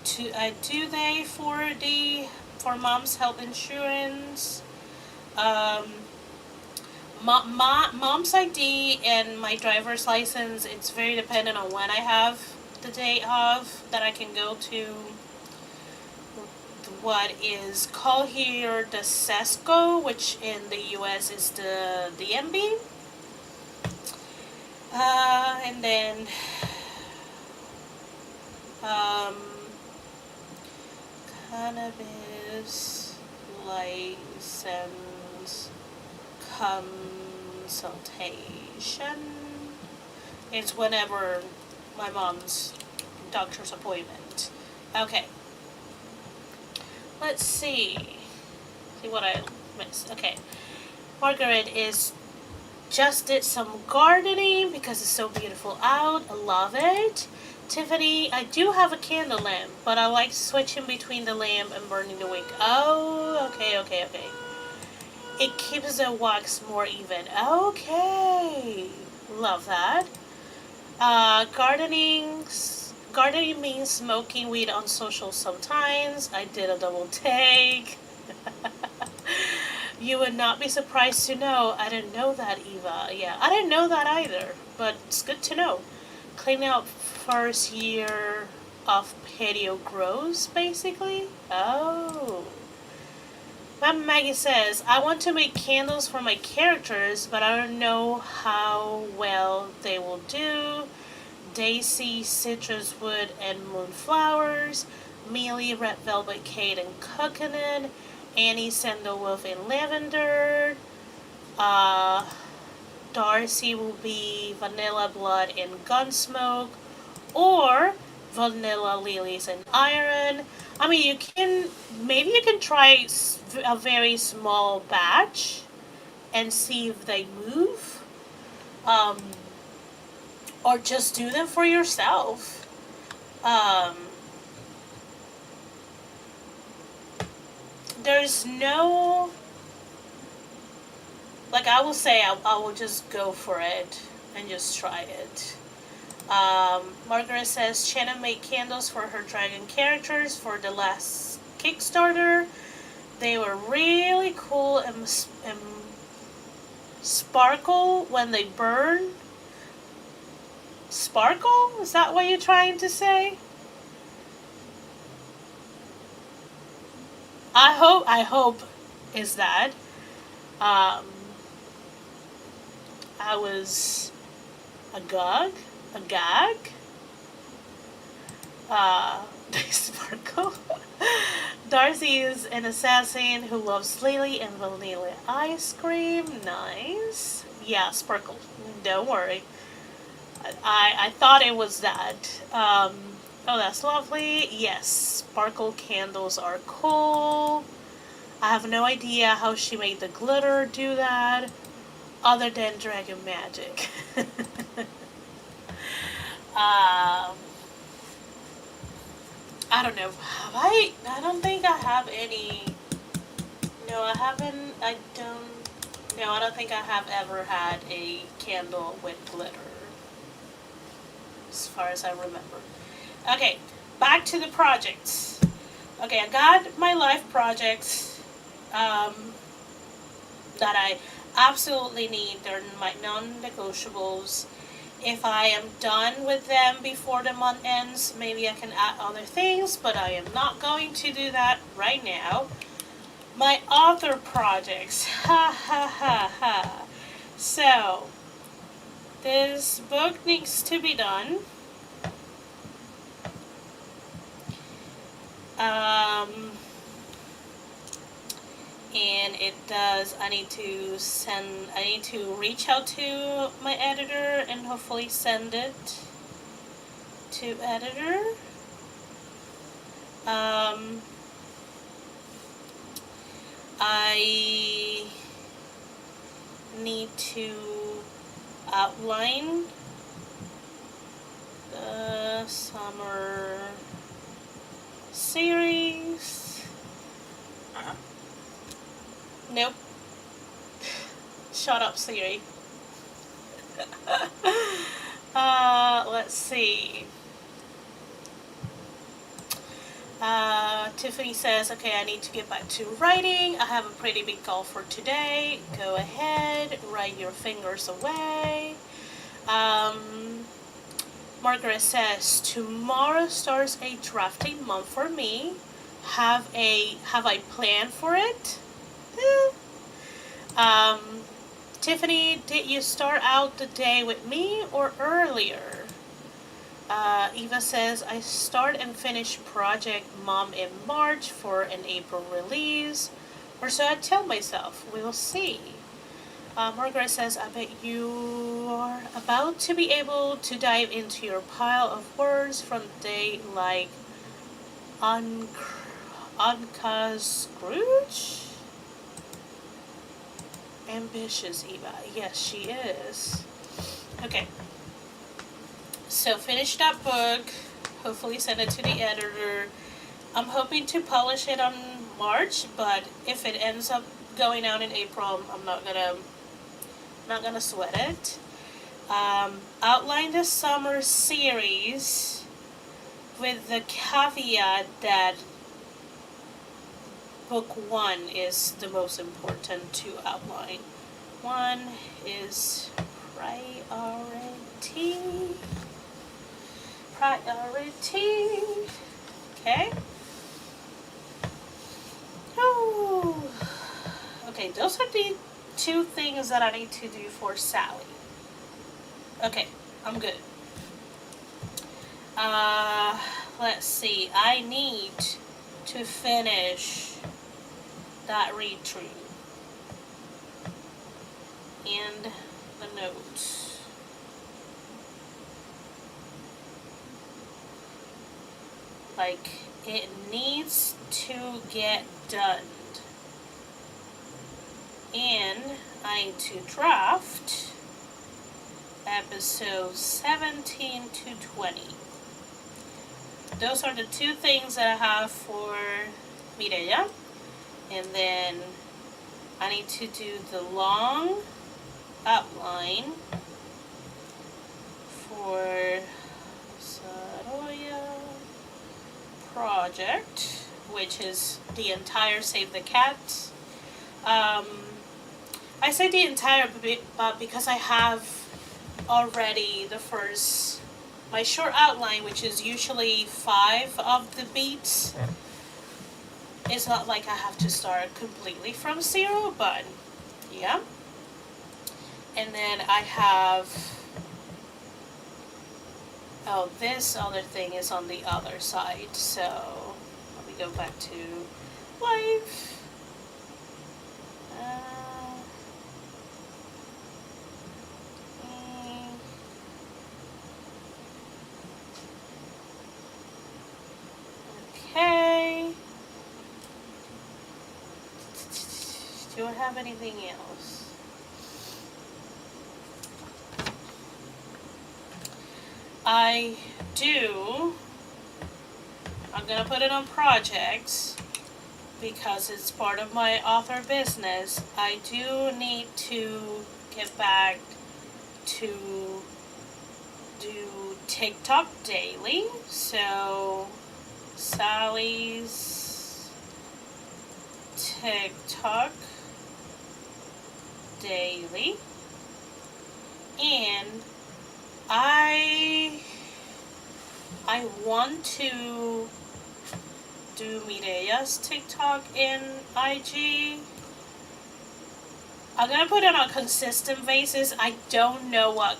[SPEAKER 1] due day for mom's health insurance. Mom's ID and my driver's license, it's very dependent on when I have the day off that I can go to what is called here the CESCO, which in the US is the DMV. And then cannabis license consultation. It's whenever my mom's doctor's appointment. Okay. Let's see. See what I missed. Okay. Margaret is just did some gardening because it's so beautiful out. I love it. Tiffany, I do have a candle lamp, but I like switching between the lamp and burning the wick. Oh, okay. It keeps the wax more even. Okay. Love that. Gardening means smoking weed on social sometimes. I did a double take. You would not be surprised to know. I didn't know that, Eva. Yeah, I didn't know that either, but it's good to know. Cleaning up first year of patio grows, basically. Oh. Mama Maggie says, I want to make candles for my characters, but I don't know how well they will do. Daisy, citrus wood, and moonflowers. Mealy, red velvet cake and coconut. Annie, sandalwood and lavender. Darcy will be vanilla blood and gunsmoke. Or vanilla lilies and iron. I mean, maybe you can try a very small batch and see if they move. Or just do them for yourself. There's no, like I will say, I will just go for it and just try it. Margaret says Shannon made candles for her dragon characters for the last Kickstarter. They were really cool and sparkle when they burn. Sparkle? Is that what you're trying to say? I hope is that um, I was agog, agag, they sparkle. Darcy is an assassin who loves Lily and vanilla ice cream. Nice. Yeah, sparkle. Don't worry. I thought it was that. Oh, that's lovely. Yes, sparkle candles are cool. I have no idea how she made the glitter do that, other than dragon magic. um, I don't know. Have I? I don't think I have any. No, I haven't. I don't. No, I don't think I have ever had a candle with glitter, as far as I remember. Okay, back to the projects. Okay, I got my life projects um, that I absolutely need. They're my non-negotiables. If I am done with them before the month ends, maybe I can add other things, but I am not going to do that right now. My author projects. Ha ha ha ha. So, this book needs to be done. Um, and it does. I need to reach out to my editor and hopefully send it to editor. I need to outline the summer series. Nope. Shut up, Siri. Let's see. Tiffany says, okay, I need to get back to writing. I have a pretty big goal for today. Go ahead, write your fingers away. Margaret says, tomorrow starts a drafting month for me. Have I planned for it? Tiffany, did you start out the day with me or earlier? Eva says, I start and finish Project Mom in March for an April release. Or so I tell myself. We will see. Margaret says, I bet you are about to be able to dive into your pile of words from the day like Anka Scrooge? Ambitious, Eva. Yes, she is. Okay. So finish that book. Hopefully send it to the editor. I'm hoping to publish it on March, but if it ends up going out in April, I'm not gonna sweat it. Outline the summer series with the caveat that book 1 is the most important to outline. 1 is priority. Okay. Oh. Okay, those are the 2 things that I need to do for Sally. Okay, I'm good. Let's see. I need to finish that read through and the notes. Like, it needs to get done. And I need to draft episodes 17 to 20. Those are the 2 things that I have for Mireya. And then I need to do the long outline for Saroya project, which is the entire Save the Cat. I say the entire but because I have already my short outline, which is usually 5 of the beats, It's not like I have to start completely from zero, but yeah. And then I have, oh, this other thing is on the other side. So let me go back to live. Okay. Do I have anything else? I do. I'm gonna put it on projects because it's part of my author business. I do need to get back to do TikTok daily. So Sally's TikTok daily, and I want to do Mireya's TikTok and IG. I'm gonna put it on a consistent basis. I don't know what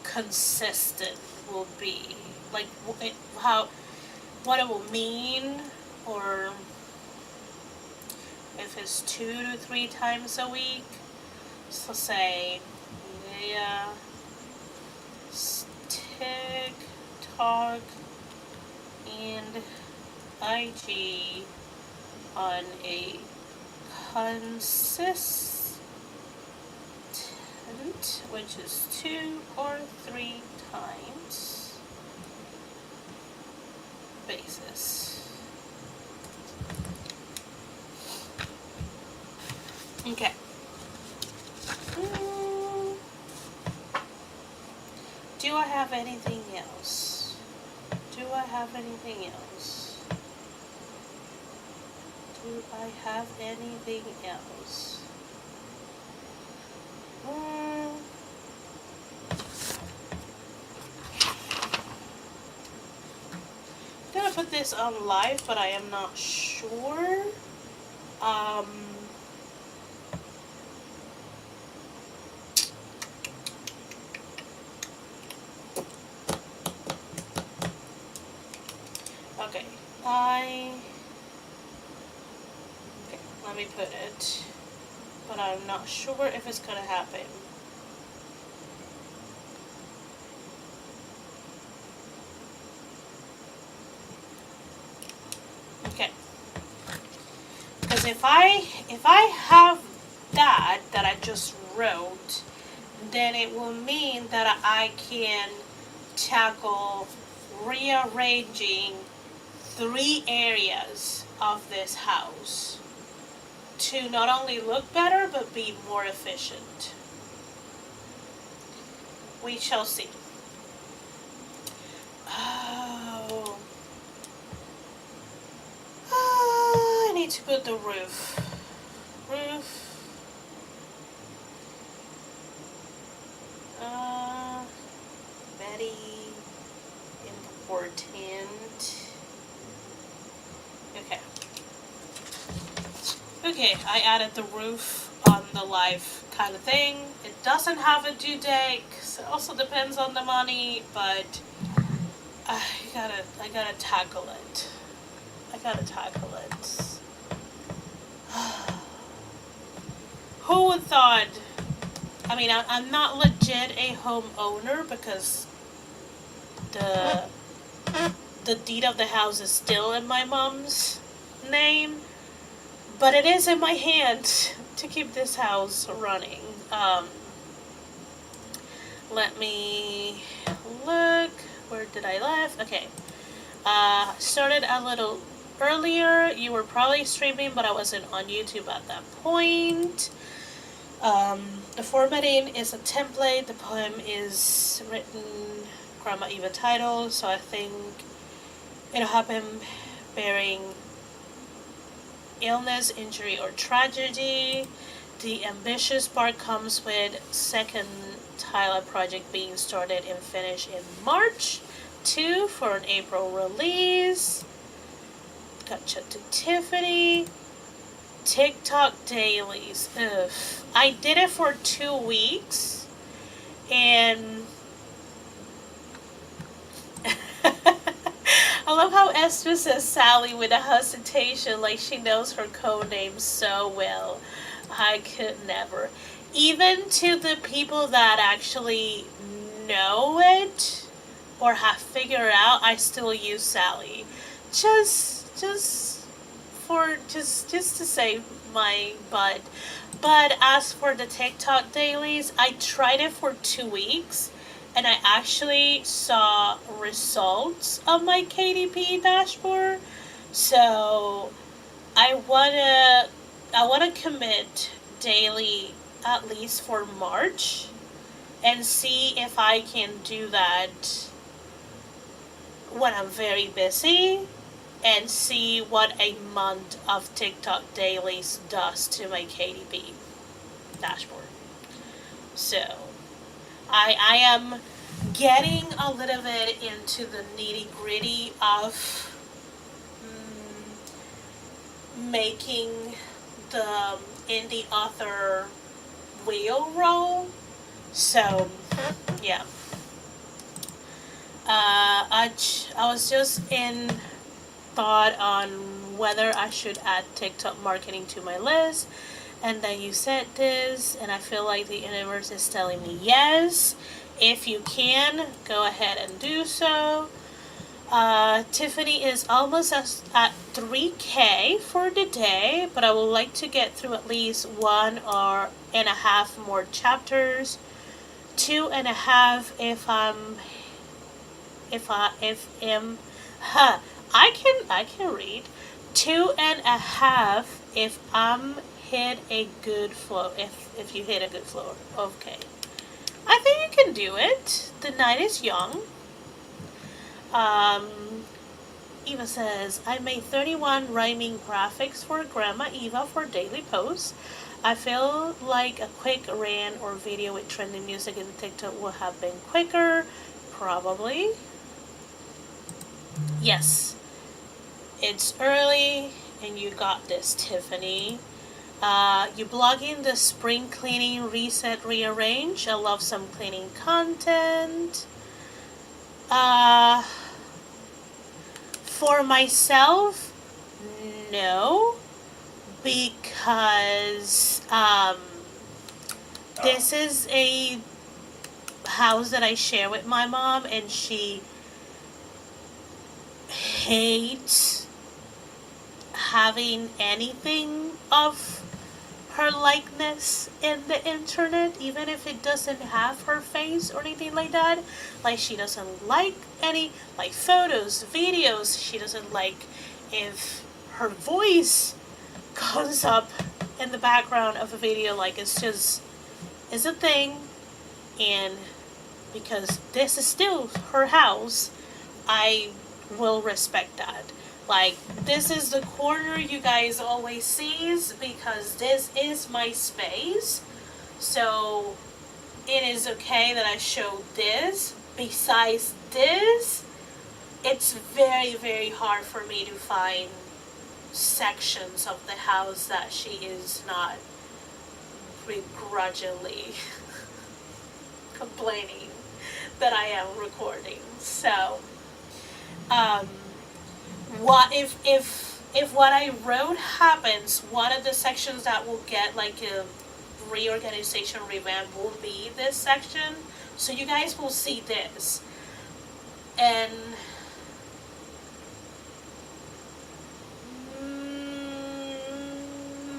[SPEAKER 1] consistent will be, like what it will mean, or if it's 2 to 3 times a week. So say, yeah, TikTok and IG on a consistent, which is 2 or 3 times basis. Okay. Do I have anything else? Do I have anything else? Do I have anything else? I'm gonna put this on live, but I am not sure. Okay, let me put it, but I'm not sure if it's gonna happen. Okay, because if I have that I just wrote, then it will mean that I can tackle rearranging 3 areas of this house to not only look better but be more efficient. We shall see. Oh, I need to put the roof. Very important. Okay, I added the roof on the live kind of thing. It doesn't have a due date, so it also depends on the money, but I gotta tackle it. Who would thought? I mean, I'm not legit a homeowner because the deed of the house is still in my mom's name, but it is in my hand to keep this house running. Let me look. Where did I left? Okay. Started a little earlier. You were probably streaming, but I wasn't on YouTube at that point. The formatting is a template. The poem is written Grandma Eva title, so I think it'll happen bearing illness, injury, or tragedy. The ambitious part comes with second Tyler project being started and finished in March 2 for an April release. Gotcha to Tiffany. TikTok dailies. Ugh. I did it for 2 weeks. And I love how Esther says Sally with a hesitation, like she knows her code name so well. I could never. Even to the people that actually know it or have figured out, I still use Sally. Just for just to save my butt. But as for the TikTok dailies, I tried it for 2 weeks and I actually saw results on my KDP dashboard. So I wanna commit daily at least for March and see if I can do that when I'm very busy and see what a month of TikTok dailies does to my KDP dashboard. So I am getting a little bit into the nitty gritty of making the indie author wheel roll. So yeah. I was just in thought on whether I should add TikTok marketing to my list, and then you said this, and I feel like the universe is telling me yes. If you can, go ahead and do so. Tiffany is almost at 3K for the day, but I would like to get through at least 1.5 more chapters. 2.5 if I can read. 2.5 if I'm hit a good flow. If you hit a good flow, okay. I think you can do it. The night is young. Eva says, I made 31 rhyming graphics for Grandma Eva for daily posts. I feel like a quick rant or video with trending music in TikTok would have been quicker. Probably. Yes. It's early and you got this, Tiffany. You blogging the spring cleaning, reset, rearrange. I love some cleaning content. For myself, no, because this is a house that I share with my mom, and she hates having anything of her likeness in the internet, even if it doesn't have her face or anything like that. Like, she doesn't like any, like, photos, videos. She doesn't like if her voice comes up in the background of a video. Like, it's a thing. And because this is still her house, I will respect that. Like, this is the corner you guys always sees because this is my space. So it is okay that I show this. Besides this, it's very, very hard for me to find sections of the house that she is not begrudgingly complaining that I am recording. So, what if what I wrote happens, one of the sections that will get like a reorganization revamp will be this section. So you guys will see this. And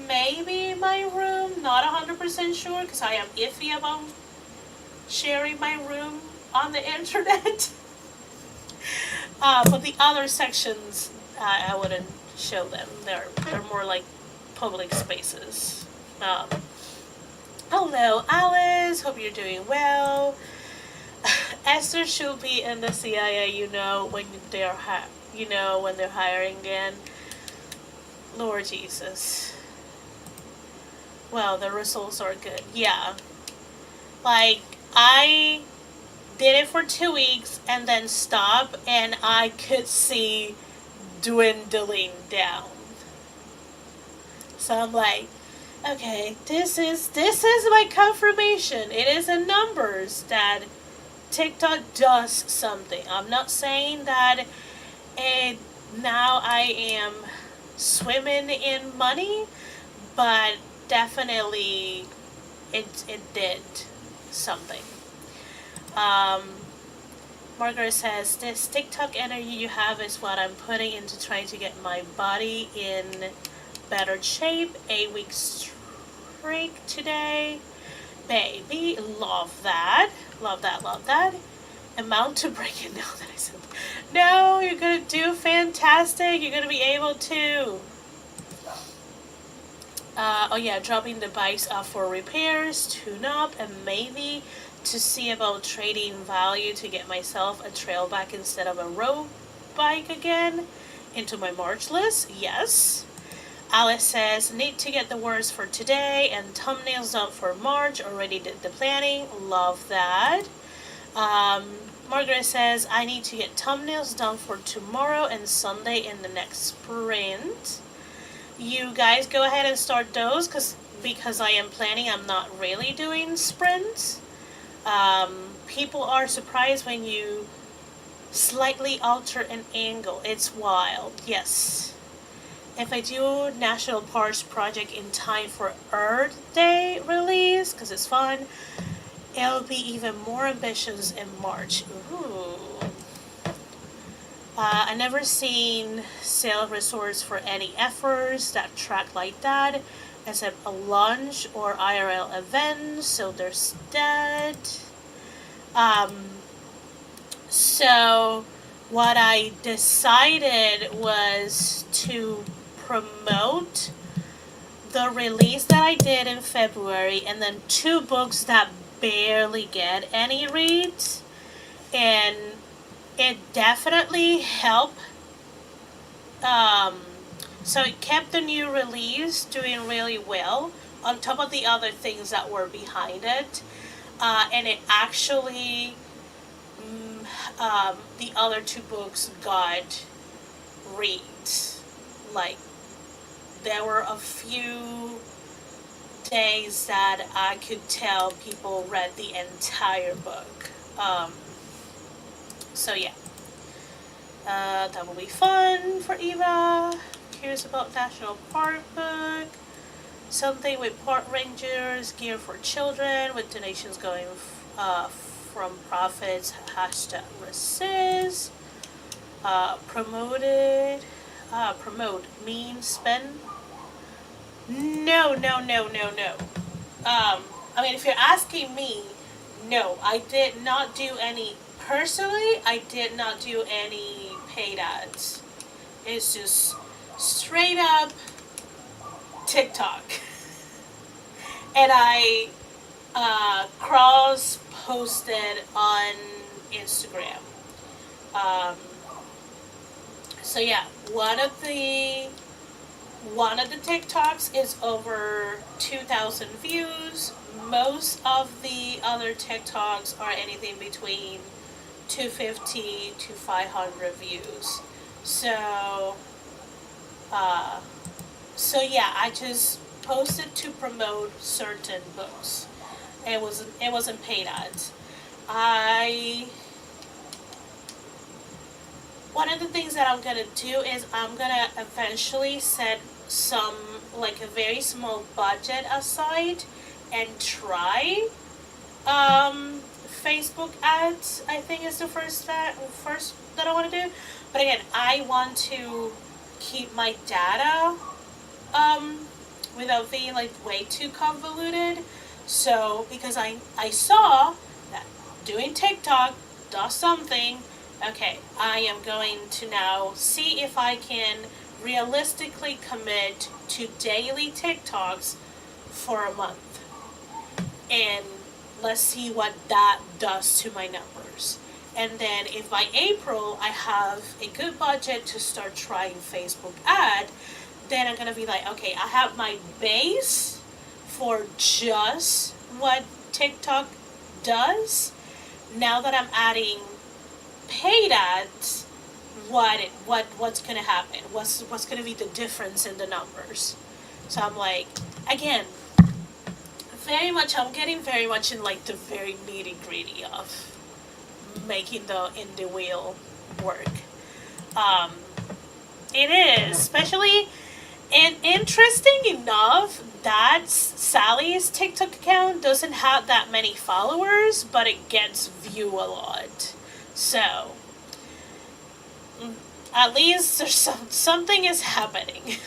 [SPEAKER 1] maybe my room, not 100% sure, because I am iffy about sharing my room on the internet. But the other sections, I wouldn't show them. They're more like public spaces. Hello, Alice. Hope you're doing well. Esther should be in the CIA. When when they're hiring again. Lord Jesus. Well, the results are good. Yeah. Like, I did it for 2 weeks and then stopped, and I could see dwindling down. So I'm like, okay, this is my confirmation. It is in numbers that TikTok does something. I'm not saying that it now I am swimming in money, but definitely it did something. Um, Margaret says, this TikTok energy you have is what I'm putting into trying to get my body in better shape. 8 week streak today. Baby, love that. Love that, love that. Amount to break it now that I said that. No, you're going to do fantastic. You're going to be able to. Oh yeah, dropping the bikes off for repairs, tune up, and maybe to see about trading value to get myself a trail bike instead of a road bike again into my March list. Yes. Alice says, need to get the words for today and thumbnails done for March. Already did the planning. Love that. Margaret says, I need to get thumbnails done for tomorrow and Sunday in the next sprint. You guys go ahead and start those because I am planning. I'm not really doing sprints. People are surprised when you slightly alter an angle. It's wild. Yes. If I do National Parks Project in time for Earth Day release, because it's fun, it'll be even more ambitious in March. Ooh. I never seen Sail Resorts for any efforts that track like that, except a lunch or IRL event, so there's that. So what I decided was to promote the release that I did in February and then 2 books that barely get any reads, and it definitely helped. So it kept the new release doing really well on top of the other things that were behind it, and it actually the other 2 books got reads. Like, there were a few days that I could tell people read the entire book. So yeah, that will be fun for Eva. Curious about National Park book. Something with park rangers, gear for children, with donations going from profits. Hashtag resist. Promoted. Promote. Mean spend. No. I mean, if you're asking me, no, I did not do any. Personally, I did not do any paid ads. It's just straight up TikTok. And I cross posted on Instagram. So yeah, one of the TikToks is over 2,000 views. Most of the other TikToks are anything between 250 to 500 views. So yeah, I just posted to promote certain books. It wasn't paid ads. One of the things that I'm gonna do is I'm gonna eventually set some, like, a very small budget aside and try Facebook ads. I think is the first that I want to do. But again, I want to keep my data without being like way too convoluted. So because I saw that doing TikTok does something. Okay, I am going to now see if I can realistically commit to daily TikToks for a month. And let's see what that does to my numbers. And then if by April I have a good budget to start trying Facebook ad, then I'm going to be like, okay, I have my base for just what TikTok does. Now that I'm adding paid ads, what's gonna happen, what's gonna be the difference in the numbers. So I'm like, again, very much, I'm getting very much in like the very nitty gritty of making the indie wheel work. Um, it is, especially, and interesting enough, that Sally's TikTok account doesn't have that many followers, but it gets view a lot. So, at least there's something is happening.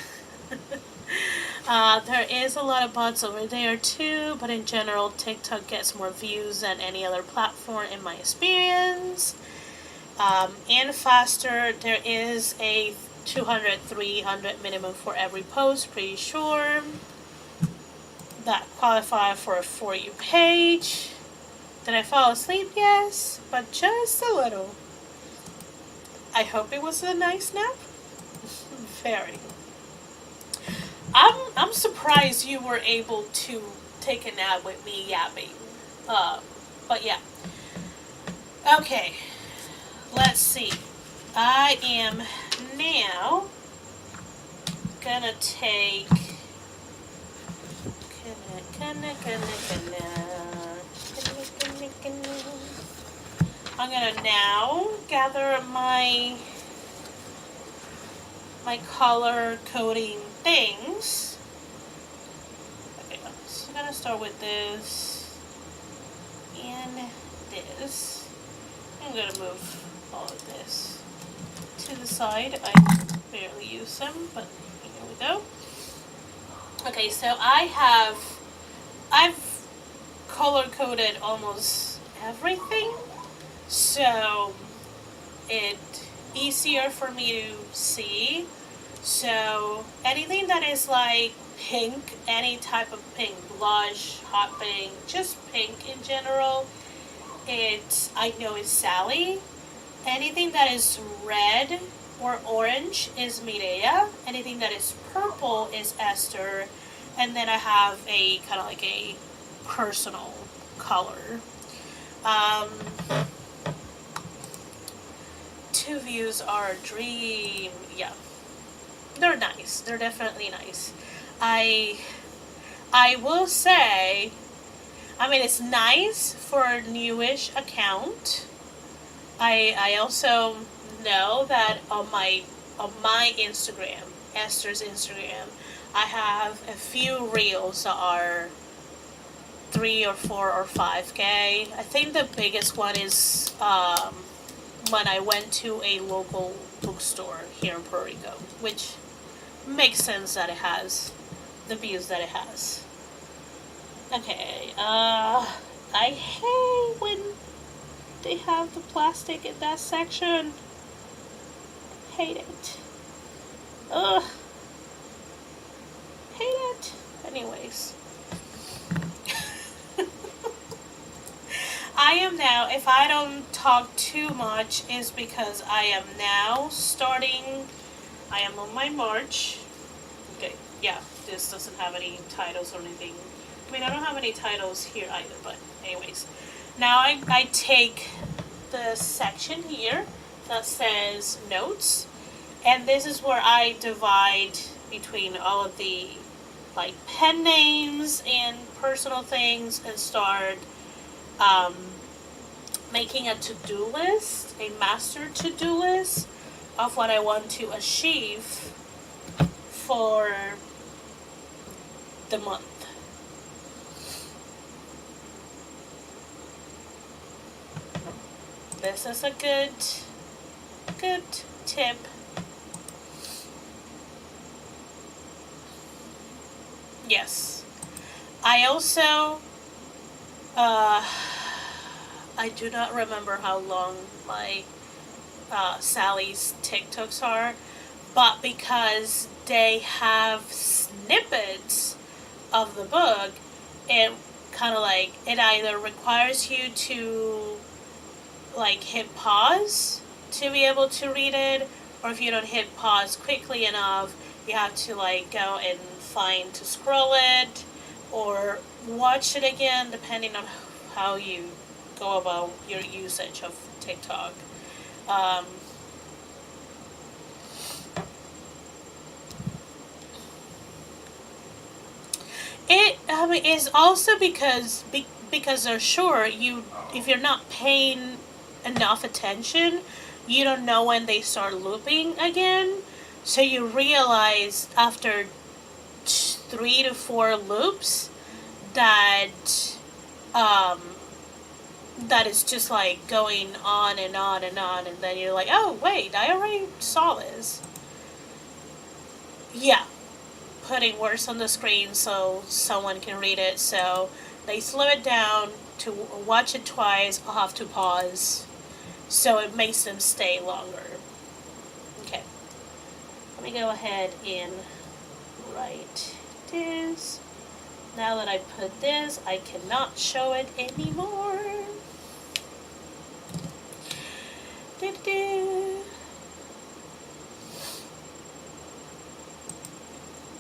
[SPEAKER 1] There is a lot of bots over there too, but in general, TikTok gets more views than any other platform in my experience. And faster, there is a 200, 300 minimum for every post, pretty sure. That qualify for a For You page. Did I fall asleep? Yes, but just a little. I hope it was a nice nap. Very. I'm surprised you were able to take a nap with me yapping. But yeah. Okay. Let's see. I am now gonna take. I'm gonna now gather my color coding things. Okay, so I'm gonna start with this and this. I'm gonna move all of this to the side. I barely use them, but here we go. Okay, so I've color coded almost everything, so it's easier for me to see. So anything that is like pink, any type of pink, blush, hot pink, just pink in general, I know it's Sally. Anything that is red or orange is Mireya. Anything that is purple is Esther. And then I have a kind of like a personal color. Two views are a dream. Yeah. They're nice. They're definitely nice. I will say, I mean, it's nice for a newish account. I also know that on my Instagram, Esther's Instagram, I have a few reels that are 3 or 4 or 5K. I think the biggest one is when I went to a local bookstore here in Puerto Rico, which makes sense that it has the views that it has. Okay, I hate when they have the plastic in that section. Hate it. Ugh. Hate it. Anyways. I am now, if I don't talk too much, is because I am now starting, I am on my March. Okay, yeah, this doesn't have any titles or anything. I mean, I don't have any titles here either, but anyways. Now I take the section here that says notes, and this is where I divide between all of the like pen names and personal things and start making a to-do list, a master to-do list of what I want to achieve for the month. This is a good tip. Yes. I also, I do not remember how long my Sally's TikToks are, but because they have snippets of the book, it kind of like, it either requires you to like hit pause to be able to read it, or if you don't hit pause quickly enough, you have to like go and find to scroll it or watch it again, depending on how you go about your usage of TikTok. I mean, it's also because they're sure you, if you're not paying enough attention, you don't know when they start looping again. So you realize after 3 to 4 loops that um, that is just like going on and on and on, and then you're like, oh wait, I already saw this. Yeah, putting words on the screen so someone can read it. So they slow it down to watch it twice. I'll have to pause, so it makes them stay longer. Okay, let me go ahead and write this. Now that I put this, I cannot show it anymore.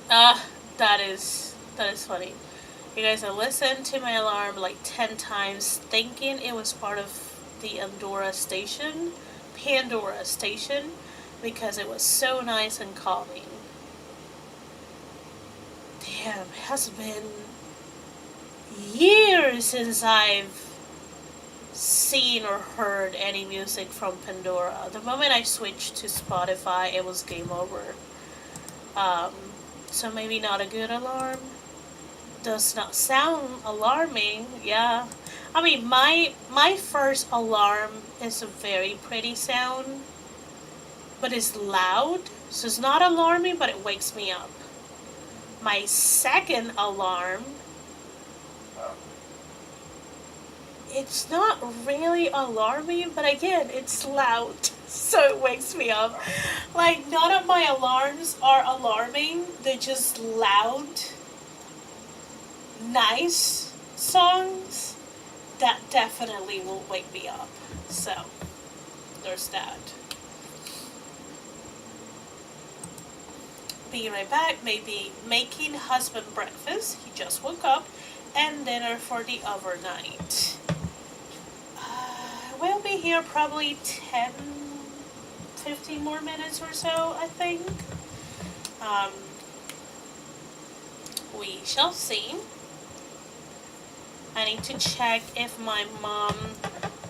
[SPEAKER 1] Ah, that is funny. You guys, I listened to my alarm like 10 times thinking it was part of the Pandora station, because it was so nice and calming. Damn, it has been years since I've seen or heard any music from Pandora. The moment I switched to Spotify, it was game over. Um, so maybe not a good alarm. Does not sound alarming, yeah. I mean, my first alarm is a very pretty sound, but it's loud, so it's not alarming, but it wakes me up. My second alarm, it's not really alarming, but again, it's loud, so it wakes me up. Like, none of my alarms are alarming, they're just loud, nice songs that definitely will wake me up. So, there's that. Be right back. Maybe making husband breakfast. He just woke up. And dinner for the overnight. We'll be here probably 10, 15 more minutes or so, I think. We shall see. I need to check if my mom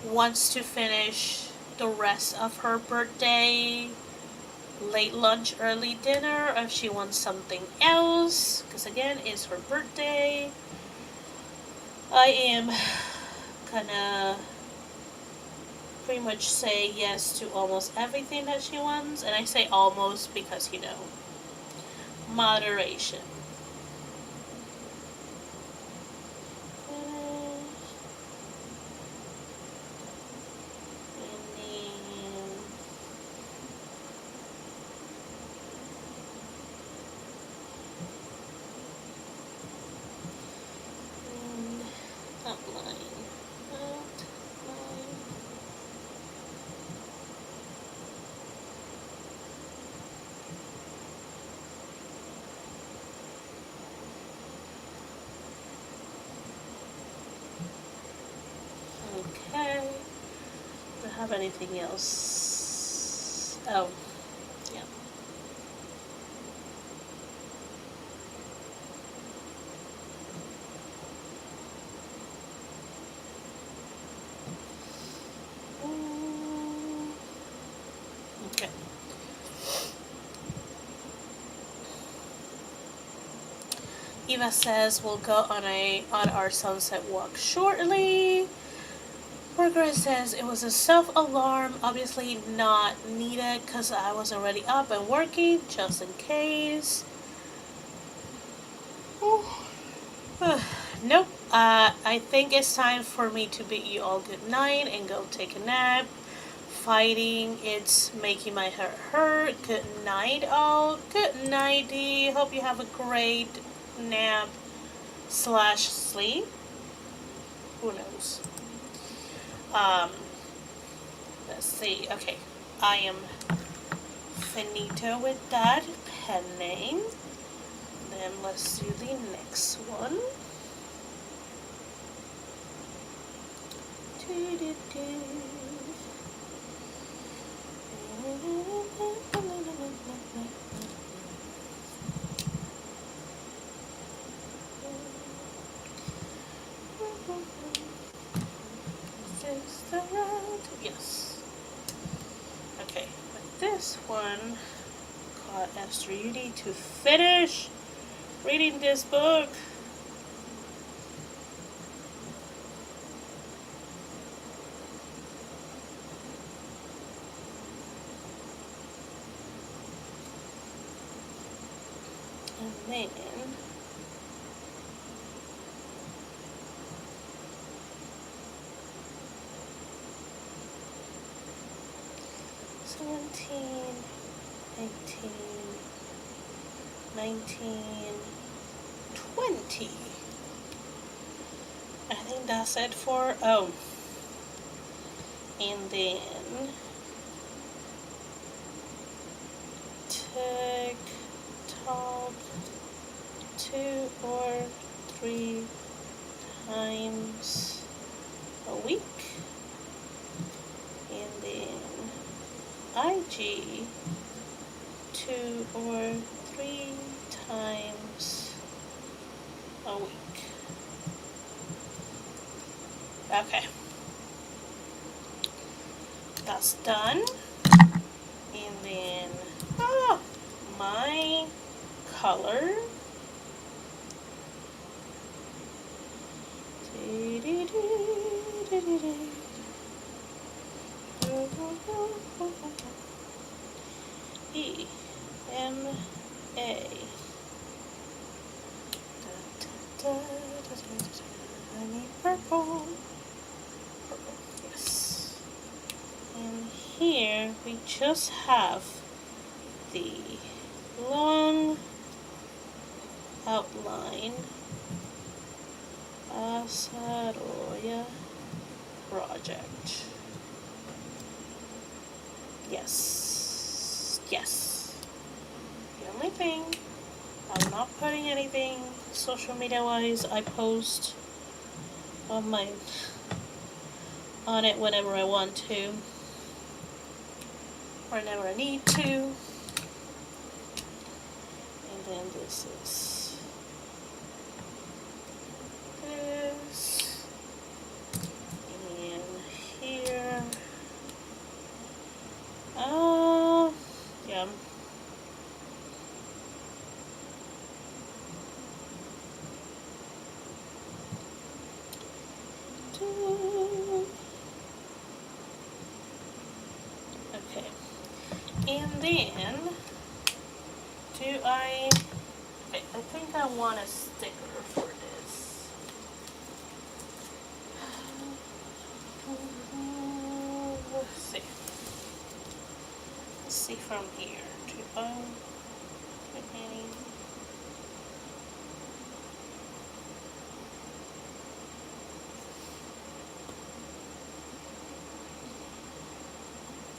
[SPEAKER 1] wants to finish the rest of her birthday late lunch, early dinner, or if she wants something else, because again, it's her birthday. I am gonna pretty much say yes to almost everything that she wants, and I say almost because, you know, moderation. Okay. Do I have anything else? Oh, yeah. Okay. Eva says we'll go on our sunset walk shortly. Margaret says it was a self-alarm, obviously not needed because I was already up and working, just in case. Nope. I think it's time for me to bid you all good night and go take a nap. Fighting, it's making my head hurt. Good night, all. Good night, Dee. Hope you have a great nap / sleep. Who knows? Let's see. Okay, I am finito with that penning. Then let's do the next one. on. God, Esther, you need to finish reading this book. And then 17, 18, 19, 20. I think that's it for, oh, and then TikTok 2 or 3 times a week, and then IG 2 or 3 times a week. Okay, that's done. And then my color. EMA. I need purple. Purple, yes. And here we just have the long outline Asaroya project. Yes. Yes. The only thing, I'm not putting anything social media wise. I post on it whenever I want to, whenever I need to. And then this is this, and here, yeah. Okay, and then I think I want a sticker for this. Let's see. Let's see from here. Do I put any?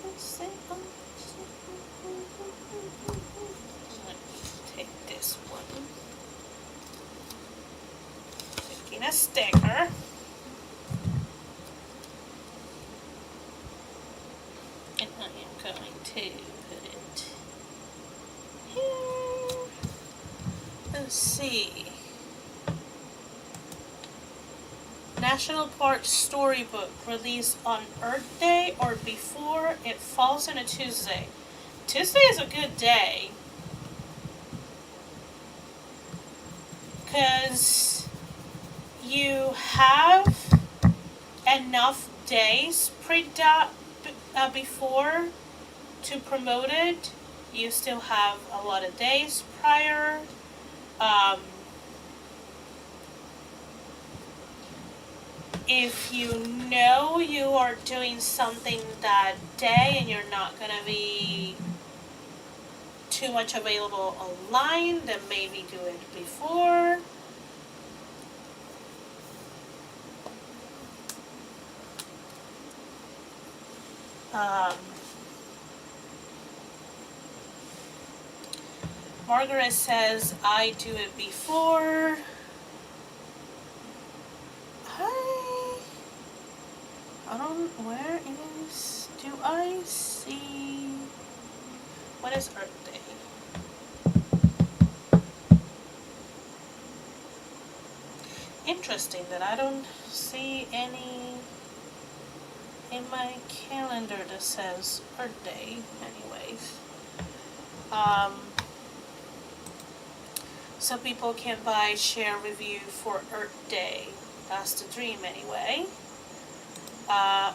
[SPEAKER 1] Let's see. Take this one. Taking a sticker. And I am going to put it here. Let's see. National Park Storybook released on Earth Day or before. It falls on a Tuesday. Tuesday is a good day, because you have enough days before to promote it. You still have a lot of days prior. If you know you are doing something that day and you're not going to be too much available online, then maybe do it before. Margaret says, I do it before. I don't, where is, do I see, what is Earth Day? Interesting that I don't see any in my calendar that says Earth Day anyways. So people can buy, share, review for Earth Day. That's the dream anyway.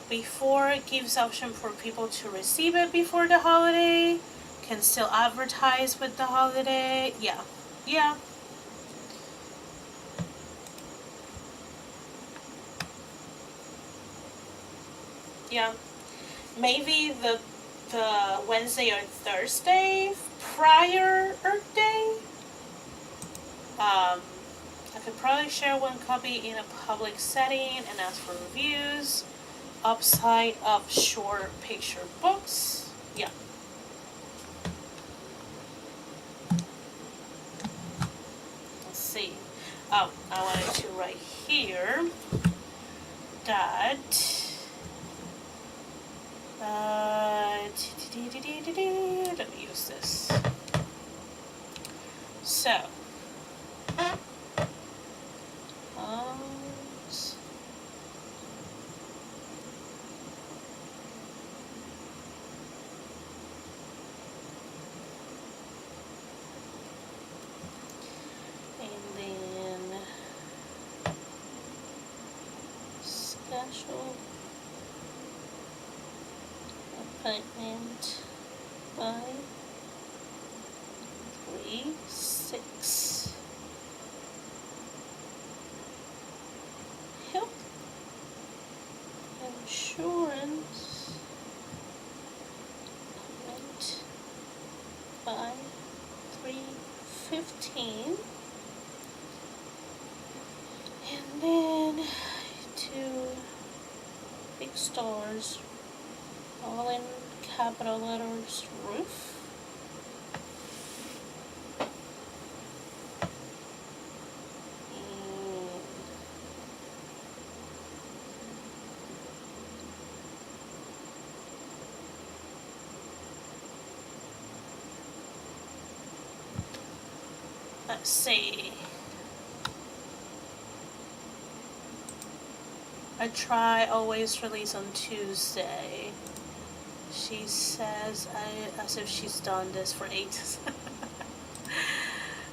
[SPEAKER 1] Before it gives option for people to receive it before the holiday. Can still advertise with the holiday. Yeah. Yeah. Yeah. Maybe the Wednesday or Thursday prior Earth Day. I could probably share one copy in a public setting and ask for reviews. Upside of short picture books. Yeah. Let's see. Oh, I wanted to write here that let me use this. So special appointment by 3/6. Health insurance appointment by 3:15. And then 2 big stars, all in capital letters, roof. Let's see. I try always release on Tuesday. She says as if she's done this for 8.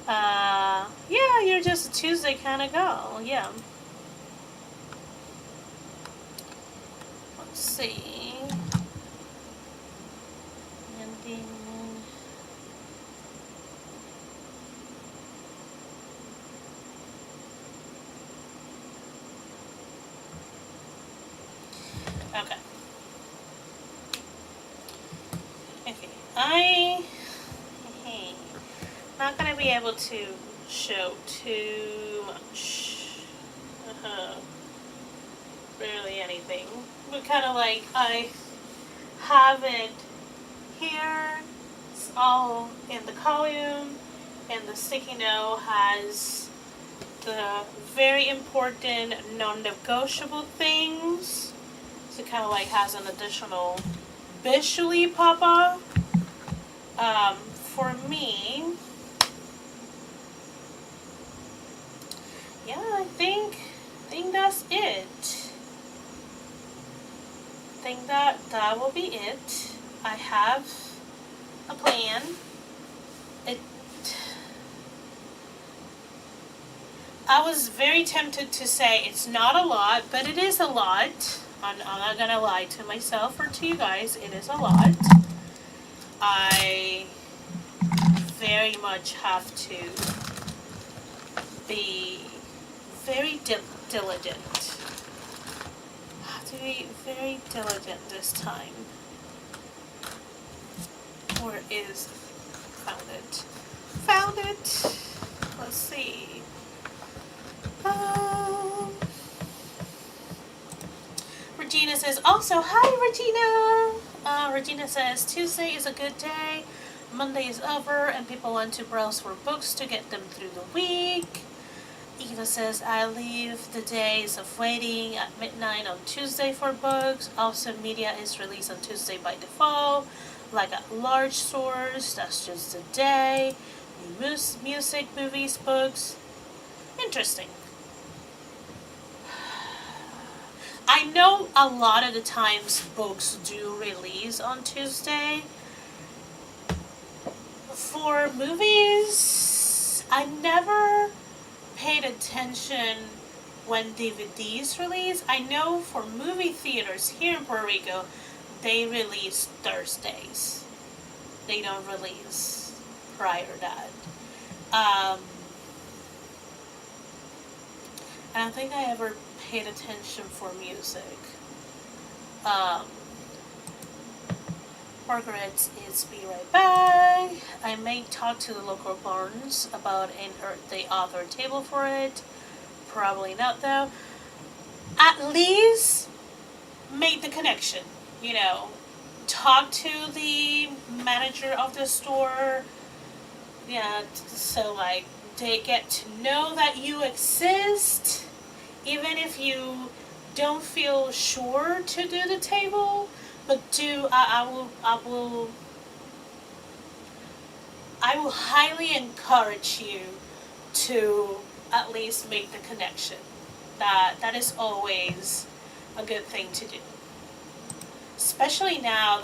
[SPEAKER 1] Yeah, you're just a Tuesday kind of girl. Yeah. Let's see. Ending. Okay. Okay. Not gonna be able to show too much. Barely anything. But kind of like I have it here. It's all in the column, and the sticky note has the very important non-negotiable things. So it kind of like has an additional visually pop-up. For me, yeah, I think that's it. I think that will be it. I have a plan. I was very tempted to say it's not a lot, but it is a lot. I'm not gonna lie to myself or to you guys. It is a lot. I very much have to be very diligent. I have to be very diligent this time. Where is found it? Found it. Let's see. Regina says also, hi Regina. Regina says Tuesday is a good day. Monday is over and people want to browse for books to get them through the week. Eva says I leave the days of waiting at midnight on Tuesday for books. Also media is released on Tuesday by default. Like at large stores, that's just a day. Music, movies, books. Interesting. I know a lot of the times books do release on Tuesday. For movies, I never paid attention when DVDs release. I know for movie theaters here in Puerto Rico, they release Thursdays. They don't release prior to that. Um, I don't think I ever paid attention for music. Um, Margaret is be right back. I may talk to the local barns about an the author table for it. Probably not though. At least make the connection. You know, talk to the manager of the store. Yeah, so like they get to know that you exist, even if you don't feel sure to do the table. But I will highly encourage you to at least make the connection. That is always a good thing to do. Especially now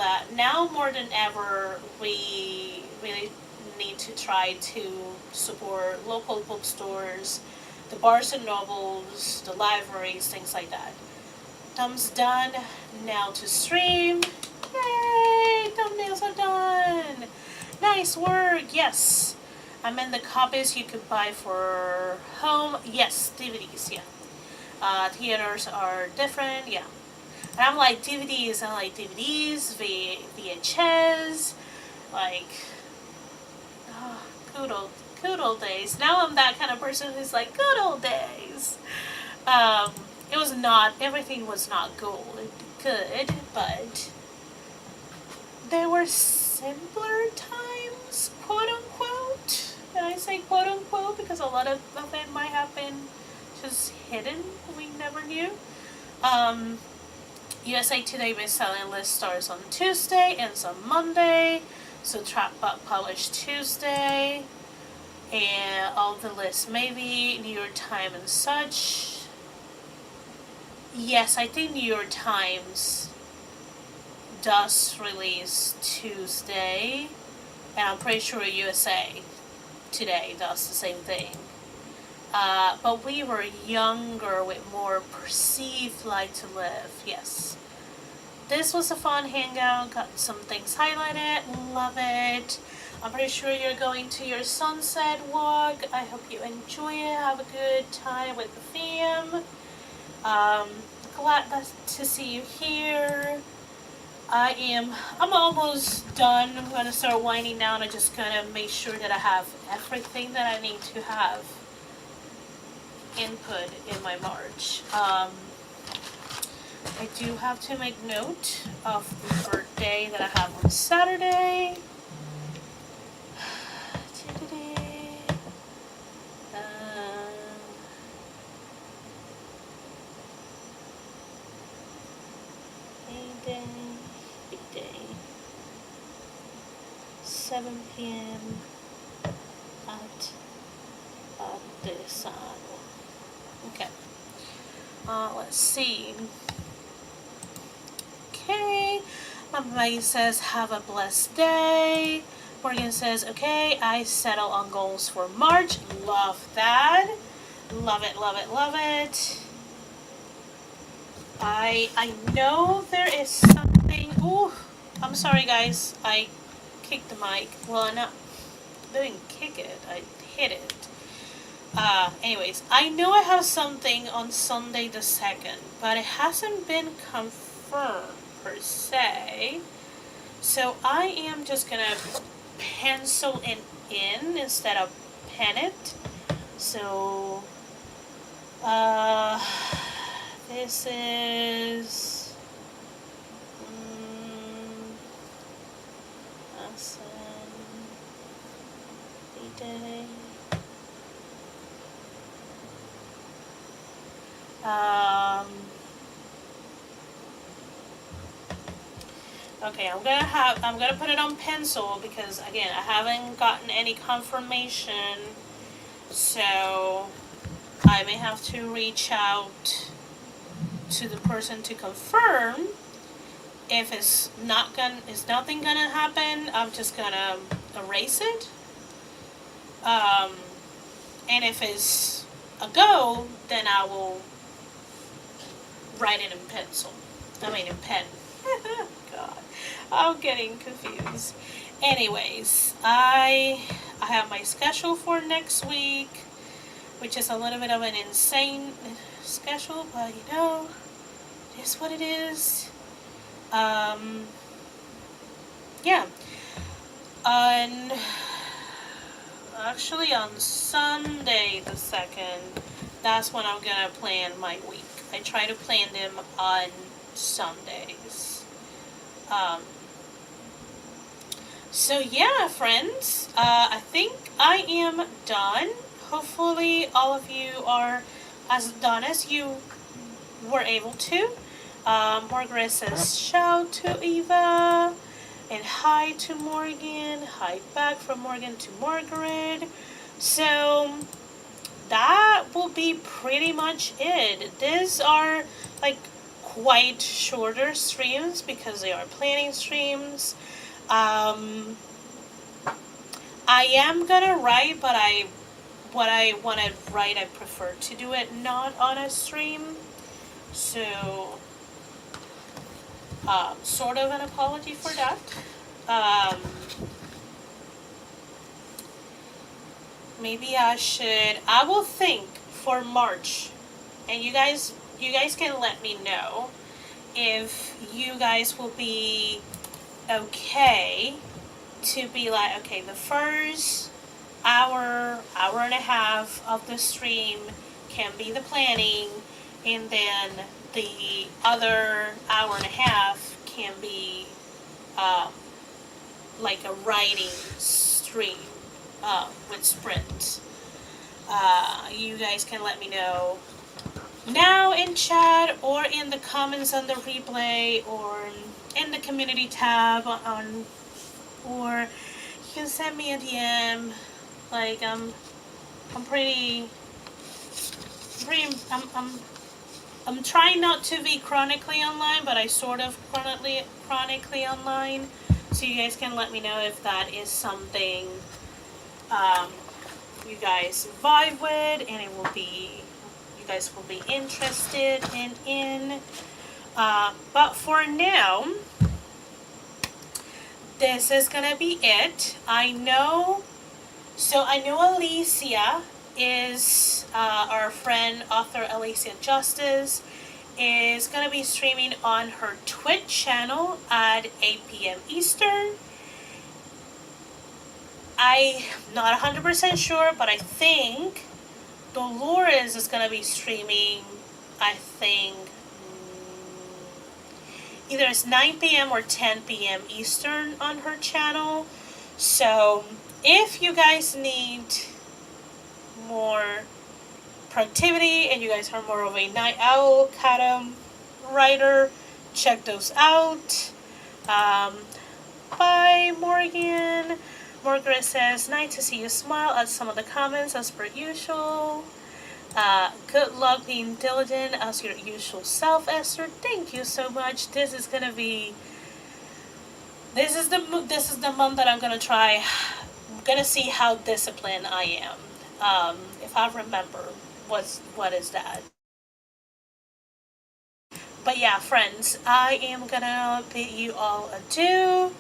[SPEAKER 1] more than ever, we really need to try to support local bookstores, the Barnes and Nobles, the libraries, things like that. Thumbs done. Now to stream. Yay! Thumbnails are done. Nice work. Yes. I meant the copies you could buy for home. Yes, DVDs. Yeah. Theaters are different. Yeah. And I'm like DVDs. I like DVDs, VHS, like good old days. Now I'm that kind of person who's like good old days. It was not, everything was not good, but there were simpler times, quote unquote. And I say quote unquote because a lot of it might have been just hidden. We never knew. USA Today best-selling list starts on Tuesday, ends on Monday. So Trapbook published Tuesday. And all the lists, maybe New York Times and such. Yes, I think New York Times does release Tuesday, and I'm pretty sure USA Today does the same thing. But we were younger with more perceived life to live, yes. This was a fun hangout, got some things highlighted, love it. I'm pretty sure you're going to your sunset walk. I hope you enjoy it, have a good time with the fam. Glad to see you here. I'm almost done. I'm gonna start winding down. I'm just gonna make sure that I have everything that I need to have input in my March. I do have to make note of the birthday that I have on Saturday. Big day. 7 p.m. at Artesano. Okay. Let's see. Okay. Maggie says, have a blessed day. Morgan says, okay, I settle on goals for March. Love that. Love it, love it, love it. I know there is something. Ooh, I'm sorry guys. I kicked the mic. Well, I didn't kick it. I hit it. Anyways, I know I have something on Sunday the 2nd, but it hasn't been confirmed per se. So I am just gonna pencil it in instead of pen it. So, this is awesome. Day. Okay, I'm gonna put it on pencil because again I haven't gotten any confirmation, so I may have to reach out to the person to confirm. If it's nothing gonna happen, I'm just gonna erase it Um, and if it's a go, then I will write it in pencil. I mean in pen. God, I'm getting confused. Anyways, I have my schedule for next week, which is a little bit of an insane schedule, but you know, it's what it is. Um, yeah. On Actually on Sunday the 2nd, that's when I'm gonna plan my week. I try to plan them on Sundays. Um, so yeah, friends, I think I am done. Hopefully all of you are as done as you were able to. Margaret says shout to Eva. And hi to Morgan. Hi back from Morgan to Margaret. So that will be pretty much it. These are like quite shorter streams because they are planning streams. I am gonna write, but what I want to write, I prefer to do it not on a stream. So, sort of an apology for that. Maybe I will think for March, and you guys can let me know if you guys will be okay to be like, okay, the first hour and a half of the stream can be the planning, and then the other hour and a half can be like a writing stream with Sprint. You guys can let me know now in chat or in the comments on the replay or in the community tab on, or you can send me a DM. Like I'm pretty I'm trying not to be chronically online, but I sort of chronically online. So you guys can let me know if that is something you guys vibe with, and you guys will be interested in. But for now, this is gonna be it. I know Alicia is our friend, author Alicia Justice, is gonna be streaming on her Twitch channel at 8 p.m. Eastern. I'm not 100% sure, but I think Dolores is gonna be streaming, I think, either it's 9 p.m. or 10 p.m. Eastern on her channel. So if you guys need more productivity and you guys are more of a night owl kind of writer, check those out. Bye, Morgan. Margaret says, nice to see you smile at some of the comments as per usual. Good luck being diligent as your usual self, Esther. Thank you so much. This is the month that I'm gonna try. I'm gonna see how disciplined I am. If I remember what is that. But yeah, friends, I am gonna bid you all adieu.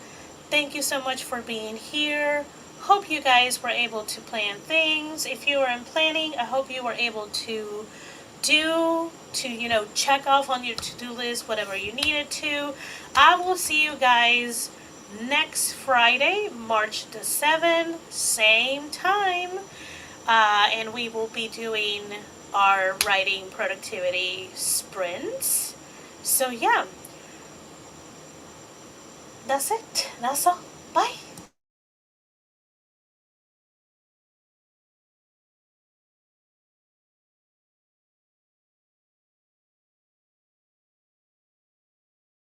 [SPEAKER 1] Thank you so much for being here. Hope you guys were able to plan things. If you were in planning, I hope you were able to check off on your to-do list whatever you needed to. I will see you guys next Friday, March the 7th, same time. And we will be doing our writing productivity sprints. So yeah, that's it. That's all. Bye.